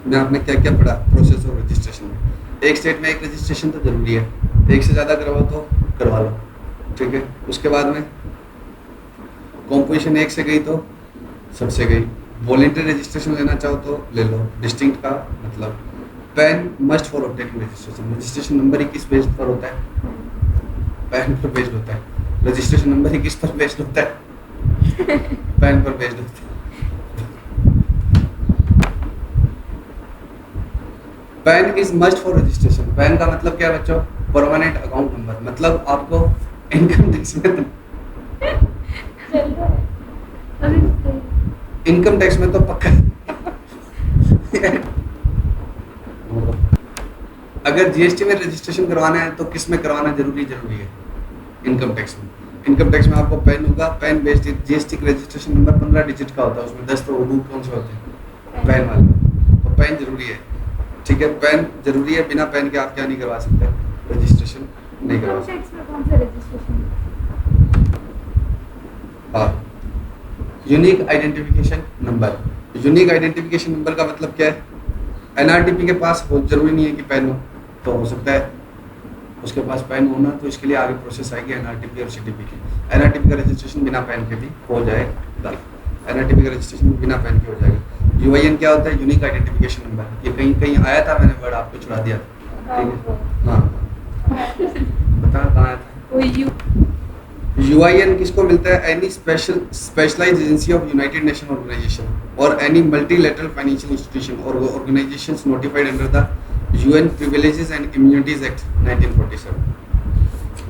A: में आपने क्या क्या पढ़ा प्रोसेस ऑफ रजिस्ट्रेशन में? एक स्टेट में एक रजिस्ट्रेशन तो जरूरी है, एक से ज़्यादा करवाओ तो करवा लो। ठीक है, उसके बाद में कॉम्पोजिशन एक से गई तो सबसे गई। वॉलंटरी रजिस्ट्रेशन लेना चाहो तो ले लो। डिस्टिंक्ट का मतलब PAN must for obtaining registration. Registration number ही किस बेस पर होता है? पैन पर बेस्ड होता है। रजिस्ट्रेशन नंबर ही किस पर बेस्ड होता है? पैन पर बेस्ड होता है। Pan is must for registration. Pan का मतलब क्या है बच्चों? Permanent account number. मतलब आपको इनकम टैक्स में
B: चल रहा है अभी तो
A: इनकम टैक्स में तो पक्का अगर जीएसटी में रजिस्ट्रेशन करवाना है तो किस में करवाना जरूरी है? इनकम टैक्स में। इनकम टैक्स में आपको पैन होगा, पैन बेस्ड जीएसटी का रजिस्ट्रेशन नंबर 15 डिजिट का होता है, उसमें 10 तो उर्दू कौन से होते हैं? पैन वाले। तो पैन जरूरी है। ठीक है, पैन जरूरी है, बिना पैन के आप क्या नहीं करवा सकते? रजिस्ट्रेशन नहीं करवा सकते।
B: टैक्स में कौन सा रजिस्ट्रेशन?
A: हाँ, unique identification number. Unique identification number का मतलब क्या है? एनआरटीपी के पास हो, जरूरी नहीं है कि पैन हो, तो हो सकता है उसके पास पैन होना, तो इसके लिए आगे प्रोसेस आएगी एनआरटीपी और सीटीपी की। एनआरटीपी का रजिस्ट्रेशन बिना पैन के भी हो जाएगा। एनआरटीपी का रजिस्ट्रेशन बिना पैन के हो जाएगा। यूआईएन क्या होता है? Unique identification number. ये कहीं कहीं आया था, मैंने वर्ड आपको छुड़ा दिया था। ठीक है, हाँ बता कहाँ आया था?
B: वो यू
A: यूआईएन किसको मिलता है? Any specialized agency of United Nation Organization और एनी मल्टीलेटरल फाइनेंशियल इंस्टीट्यूशन और organizations notified under the UN privileges and immunities act 1947।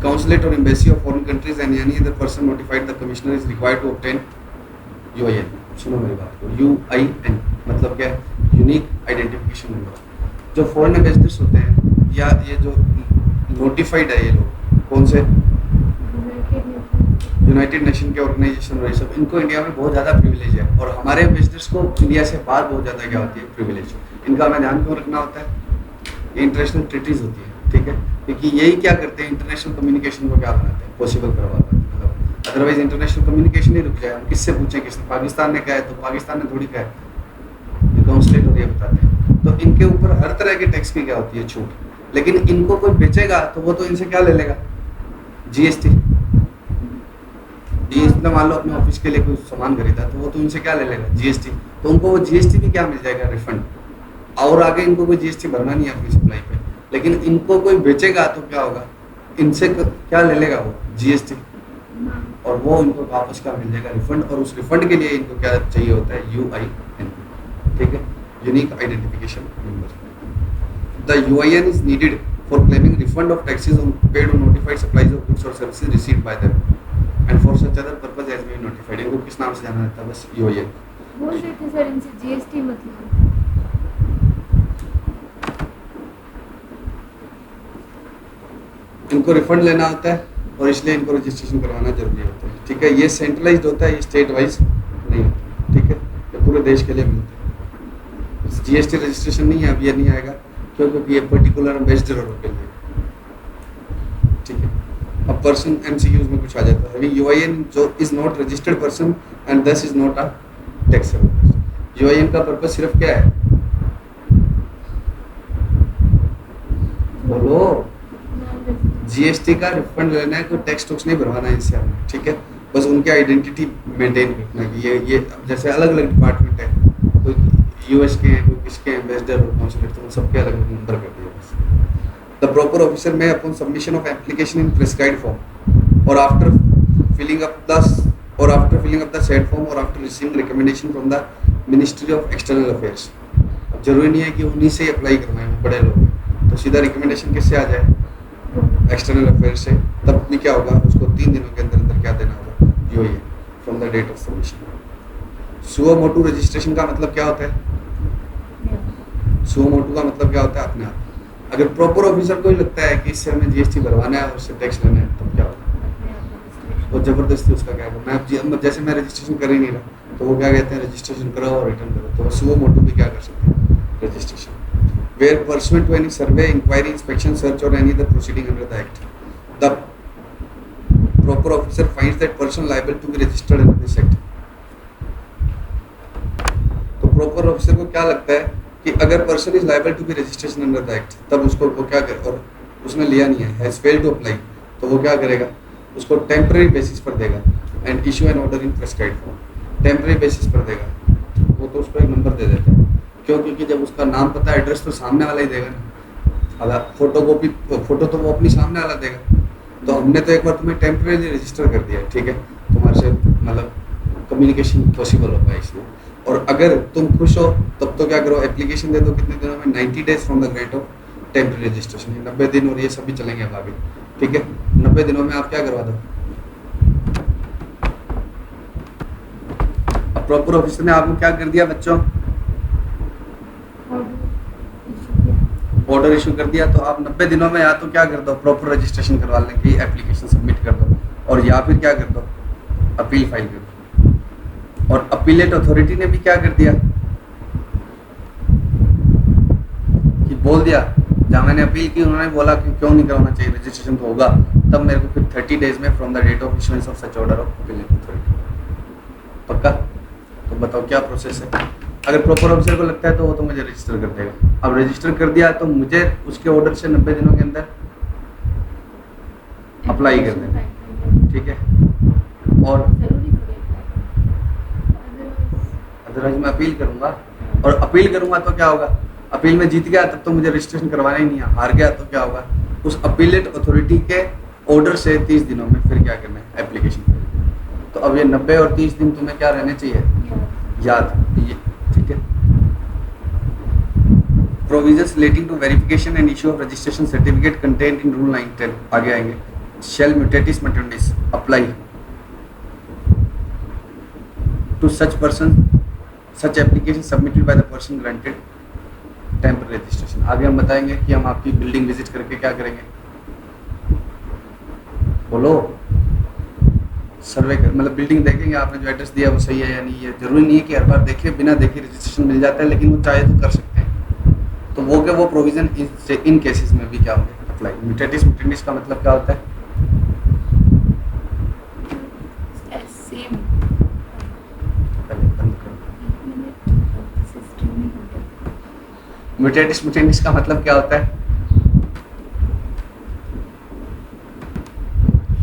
A: Consulate or embassy of foreign countries and any other person notified the commissioner is required to obtain UIN। सुनो मेरी बात को, UIN मतलब क्या है? Unique identification number. जो foreign ambassadors होते हैं या ये जो नोटिफाइड है, ये लोग कौन से? यूनाइटेड नेशन के ऑर्गेनाइजेशन और ये सब, इनको इंडिया में बहुत ज़्यादा प्रिविलेज है। और हमारे एम्बेसडर्स को इंडिया से बाहर बहुत ज़्यादा क्या होती है? प्रिविलेज। इनका हमें ध्यान क्यों रखना होता है? ये इंटरनेशनल ट्रीटीज होती है। ठीक है, क्योंकि यही क्या करते हैं? इंटरनेशनल कम्युनिकेशन को क्या बनाते हैं? पॉसिबल करवाते हैं। मतलब अदरवाइज इंटरनेशनल कम्युनिकेशन ही रुक जाए। हम किससे पूछें? किसने? पाकिस्तान ने कहा है तो पाकिस्तान ने थोड़ी कहा है, ये काउंसलेट और ये बताते हैं। तो इनके ऊपर हर तरह के टैक्स की क्या होती है? छूट। लेकिन इनको कोई बेचेगा तो वो तो इनसे क्या ले लेगा? जीएसटी। जीएसटी मान लो अपने ऑफिस के लिए कोई सामान खरीदा तो वो तो इनसे क्या ले लेगा? जीएसटी। तो उनको वो जीएसटी भी क्या मिल जाएगा? रिफंड। और आगे इनको कोई जीएसटी भरना नहीं है अपनी सप्लाई पे। लेकिन इनको कोई बेचेगा तो क्या होगा? इनसे क्या ले लेगा? वो जीएसटी। और वो इनको वापस क्या मिल जाएगा? रिफंड। और उस रिफंड के लिए इनको क्या चाहिए होता है? UIN। ठीक है, unique identification number. The UIN is needed for claiming refund of taxes on paid और नोटिफाइड सप्लाईज ऑफ गुड्स और services received by them and for such other purpose as been notified. इनको किस नाम से जाना जाता है? बस UIN।
B: बोल रहे थे सर इनसे जीएसटी मतलब
A: इनको रिफंड लेना होता है और इसलिए इनको रजिस्ट्रेशन करवाना जरूरी होता है। ठीक है, ये सेंट्रलाइज्ड होता है, ये स्टेट वाइज नहीं होता। ठीक है, ये पूरे देश के लिए मिलता है। जीएसटी रजिस्ट्रेशन नहीं है, अब ये नहीं आएगा क्यों? क्योंकि ये पर्टिकुलर एम्बेसडरों के लिए, ठीक है। अब पर्सन एमसीक्यूज में कुछ आ जाता है, यूआईएन जो is not registered person and this is not a taxable. UIN का पर्पस सिर्फ क्या है? बोलो। जीएसटी का रिफंड लेना है, कोई टैक्स टूक्स नहीं भरवाना है इनसे आपने, ठीक है। बस उनकी आइडेंटिटी मेंटेन रखना है कि ये जैसे अलग अलग डिपार्टमेंट है, कोई यूएस के हैं, कोई किसके एम्बेसडर और कॉन्सुलेट, तो सबके अलग अलग नंबर कर दिया बस। The proper officer may upon submission of application in prescribed form और after filling up the said form और after receiving recommendation from the Ministry of External Affairs. अब जरूरी नहीं है कि उन्हीं से अप्लाई करवाएं, वो बड़े लोग हैं, तो सीधा रिकमेंडेशन किससे आ जाए? एक्सटर्नल अफेयर से। तब भी क्या होगा? उसको 3 दिनों के अंदर अंदर क्या देना होगा? UIN from the date of submission. Suo motu registration का मतलब क्या होता है? सुओ मोटू का मतलब क्या होता है? अपने आप। अगर प्रॉपर ऑफिसर को ही लगता है कि इससे हमें जीएसटी भरवाना है और उससे टैक्स लेना है, तब क्या होगा? वो जबरदस्ती उसका क्या होगा? मैं जैसे मैं रजिस्ट्रेशन कर ही नहीं रहा, तो वो क्या कहते हैं? रजिस्ट्रेशन करो और रिटर्न करो। तो सुओ मोटू भी क्या कर सकते हैं? Registration. Where pursuant to any survey, inquiry, inspection, search or any other proceeding under the act, the proper officer finds that person liable to be registered under this act. तो proper officer को क्या लगता है कि अगर person is liable to be registration under the act, तब उसको वो क्या करे? और उसने लिया नहीं है, has failed to apply, तो वो क्या करेगा? उसको temporary basis पर देगा and issue an order in prescribed form. temporary basis पर देगा, वो तो उसको एक नंबर दे देता है। क्यों? क्योंकि जब उसका नाम पता, एड्रेस तो सामने वाला ही देगा ना। अगर फोटो तो वो अपनी सामने वाला देगा। तो हमने तो एक बार तुम्हें टेम्परेरी रजिस्टर कर दिया, ठीक है, तुम्हारे से मतलब कम्युनिकेशन पॉसिबल होगा इसमें। और अगर तुम खुश हो तब तो क्या करो? एप्लीकेशन दे दो कितने दिनों में? 90 days from the grant of temporary registration. 90 दिन, और ये सभी चलेंगे अब आगे, ठीक है। 90 दिनों में आप क्या करवा दो? अब प्रॉपर ऑफिसर ने आपको क्या कर दिया बच्चों? ऑर्डर इशू कर दिया। तो आप 90 दिनों में या तो क्या कर दो? प्रॉपर रजिस्ट्रेशन करवा लें कि एप्लीकेशन सबमिट कर दो, और या फिर क्या कर दो? अपील फाइल कर दो। और अपीलेट अथॉरिटी ने भी क्या कर दिया कि बोल दिया, जहाँ मैंने अपील की उन्होंने बोला कि क्यों नहीं करवाना चाहिए, रजिस्ट्रेशन तो होगा। तब मेरे को फिर 30 डेज में from the date of issuance of such order of appellate authority. पक्का? तो बताओ क्या प्रोसेस है? अगर प्रॉपर ऑफिसर को लगता है तो वो तो मुझे रजिस्टर कर देगा। अब रजिस्टर कर दिया तो मुझे उसके ऑर्डर से 90 दिनों के अंदर अप्लाई कर देना, ठीक है। और अदरवाइज मैं अपील करूंगा, और अपील करूंगा तो क्या होगा? अपील में जीत गया तब तो मुझे रजिस्ट्रेशन करवाना ही नहीं है। हार गया तो क्या होगा? उस अपीलेट अथॉरिटी के ऑर्डर से 30 दिनों में फिर क्या करना है? एप्लीकेशन करना। तो अब ये 90 और 30 दिन तुम्हें क्या रहने चाहिए? याद, ये ठीक है। Provisions relating to verification and issue of registration certificate contained in rule 910 आगे आएंगे। Shall mutatis mutandis apply to such person such application submitted by the person granted temporary registration. आगे हम बताएंगे कि हम आपकी बिल्डिंग विजिट करके क्या करेंगे। बोलो। सर्वे कर मतलब बिल्डिंग देखेंगे, आपने जो एड्रेस दिया वो सही है या नहीं है। जरूरी नहीं है कि हर बार देखें, बिना देखे रजिस्ट्रेशन मिल जाता है, लेकिन वो चाहे तो कर सकते हैं। तो वो क्या वो प्रोविजन इन केसेस में भी क्या होंगे? अप्लाई। म्यूटेटिस मुटेंडिस का मतलब क्या होता है? म्यूटेटिस मुटेंडिस का मतलब क्या होता है?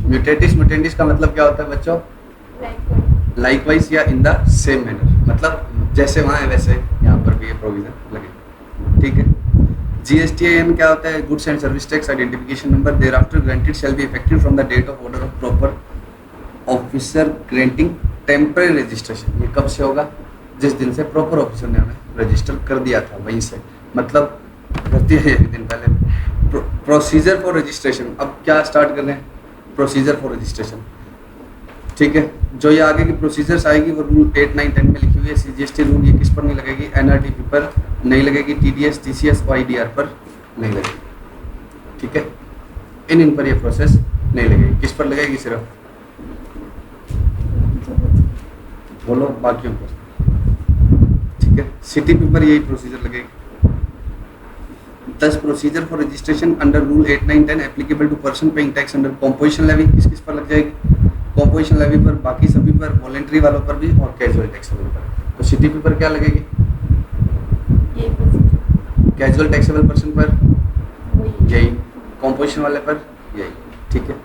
A: म्यूटेटिस मुटेंडिस का मतलब क्या होता है बच्चों? लाइकवाइज या इन द सेम मैनर, मतलब जैसे वहाँ है वैसे यहाँ पर भी ये प्रोविजन लगे, ठीक है। जीएसटीआईएन क्या होता है? Goods and service tax identification number thereafter granted shall be effective from the date of order of proper officer granting temporary registration. ये कब से होगा? जिस दिन से प्रॉपर ऑफिसर ने हमें रजिस्टर कर दिया था वहीं से, मतलब करती है एक दिन पहले। प्रोसीजर फॉर रजिस्ट्रेशन, अब क्या स्टार्ट कर रहे हैं? प्रोसीजर फॉर रजिस्ट्रेशन, ठीक है। जो ये आगे की प्रोसीजर्स आएगी वो रूल 8, 9, 10 में लिखी हुई है। सीजीएसटी रूल ये किस पर नहीं लगेगी? एनआरटीपी पर नहीं लगेगी, टीडीएस, टीसीएस और आईडीआर पर नहीं लगेगी, ठीक है। इन पर ये प्रोसेस नहीं लगेगी। किस पर लगेगी? सिर्फ बोलो बाकियों पर, ठीक ठीक है, CTP पर यही प्रोसीजर लगेगी। Thus procedure for registration under rule 8, 9, 10 applicable to person paying tax under composition levy किस किस पर लग जाएगी? composition levy पर, बाकी सभी पर, वॉलेंट्री वालों पर भी और कैजुअल टैक्सेबल पर। तो CTP पर क्या लगेगी?
B: ये प्रोसीजर
A: कैजुअल टैक्सेबल पर्सन पर
B: वही
A: यही, composition वाले पर यही, ठीक है।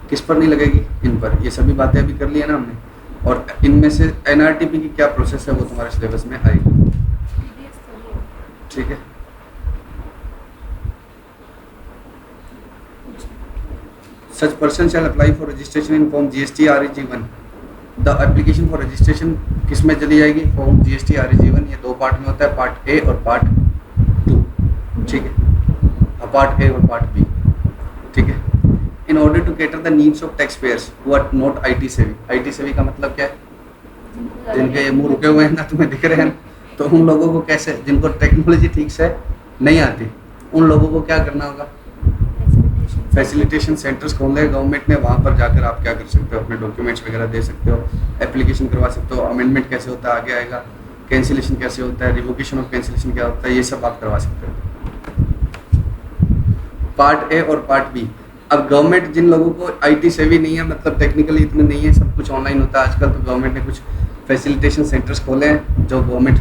A: किस पर नहीं लगेगी? इन पर। ये सभी बातें अभी कर ली है ना हमने, और इनमें से NRTP की क्या प्रोसेस है वो तुम्हारे सिलेबस में आएगी,
B: TDS थोड़ी है।
A: ठीक है। Such person shall apply for registration in form GST REG1. The application for registration किस में चली जाएगी? Form GST REG1। ये दो पार्ट में होता है, पार्ट A और पार्ट 2, ठीक है, पार्ट A और पार्ट B, ठीक है। In order to cater the needs of taxpayers who are not IT savvy, IT savvy का मतलब क्या है? जिनके ये मुंह रुके हुए हैं ना, तुम्हें दिख रहे हैं, तो उन लोगों को कैसे, जिनको टेक्नोलॉजी ठीक से नहीं आती, उन लोगों को क्या करना होगा? फैसिलिटेशन सेंटर्स खोलने हैं गवर्नमेंट ने, वहाँ पर जाकर आप क्या कर सकते हो? अपने डॉक्यूमेंट्स वगैरह दे सकते हो, एप्लीकेशन करवा सकते हो, अमेंडमेंट कैसे होता है आगे आएगा, कैंसिलेशन कैसे होता है, रिवोकेशन ऑफ कैंसिलेशन क्या होता है, ये सब आप करवा सकते हो। पार्ट ए और पार्ट बी। अब गवर्नमेंट जिन लोगों को IT सेवी नहीं है, मतलब टेक्निकली इतने नहीं है, सब कुछ ऑनलाइन होता है आजकल, तो गवर्नमेंट ने कुछ फैसिलिटेशन सेंटर्स खोले हैं जो गवर्नमेंट,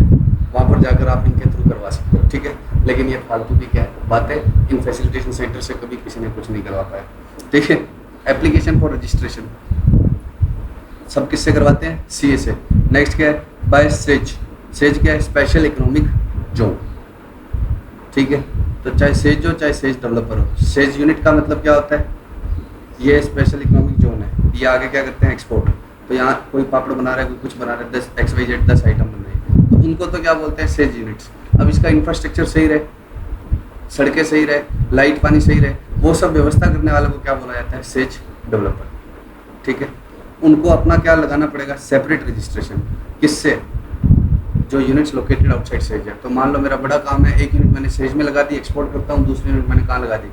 A: वहाँ पर जाकर आप इनके थ्रू करवा सकते हो, ठीक है। लेकिन ये फालतू की क्या है बातें, इन फैसिलिटेशन सेंटर से कभी किसी ने कुछ नहीं करवा पाया, ठीक है। एप्लीकेशन फॉर रजिस्ट्रेशन सब किससे करवाते हैं? CA से। नेक्स्ट क्या है? Bye says. सेज क्या है? स्पेशल इकोनॉमिक जोन, ठीक है। तो चाहे सेज हो चाहे सेज डेवलपर हो, सेज यूनिट का मतलब क्या होता है? ये स्पेशल इकोनॉमिक जोन है, ये आगे क्या करते हैं? एक्सपोर्ट। तो यहाँ कोई पापड़ बना रहा है, कोई कुछ बना रहा है, 10 XYZ 10 आइटम बन रहे हैं, तो उनको तो क्या बोलते हैं? Says units. अब इसका इंफ्रास्ट्रक्चर सही रहे, सड़कें सही रहे, लाइट पानी सही रहे, वो सब व्यवस्था करने वाले को क्या बोला जाता है? सेज डेवलपर, ठीक है। उनको अपना क्या लगाना पड़ेगा? Separate registration. किससे? जो यूनिट्स लोकेटेड आउटसाइड सेज है। तो मान लो मेरा बड़ा काम है, एक यूनिट मैंने सेज में लगा दी, एक्सपोर्ट करता हूँ, दूसरी यूनिट मैंने कहाँ लगा दी?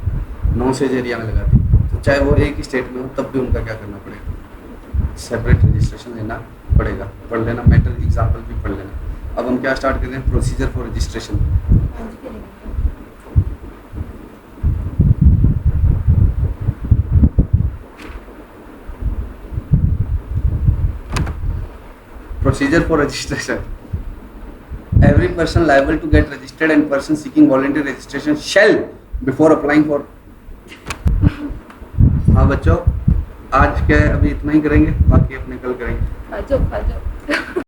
A: नॉन सेज एरिया में लगा दी। तो चाहे वो एक ही स्टेट में हो, तब भी उनका क्या करना पड़ेगा? सेपरेट रजिस्ट्रेशन लेना पड़ेगा। पढ़ लेना, मैटर एग्जाम्पल भी पढ़ लेना। अब हम क्या स्टार्ट करते हैं? Procedure for registration.
B: आज करेंगे।
A: Procedure for registration. Every person liable to get registered and person seeking voluntary registration shall before applying for. हाँ बच्चों, आज क्या है? अभी इतना ही करेंगे, बाकी अपने कल करेंगे।
B: खाजो खाजो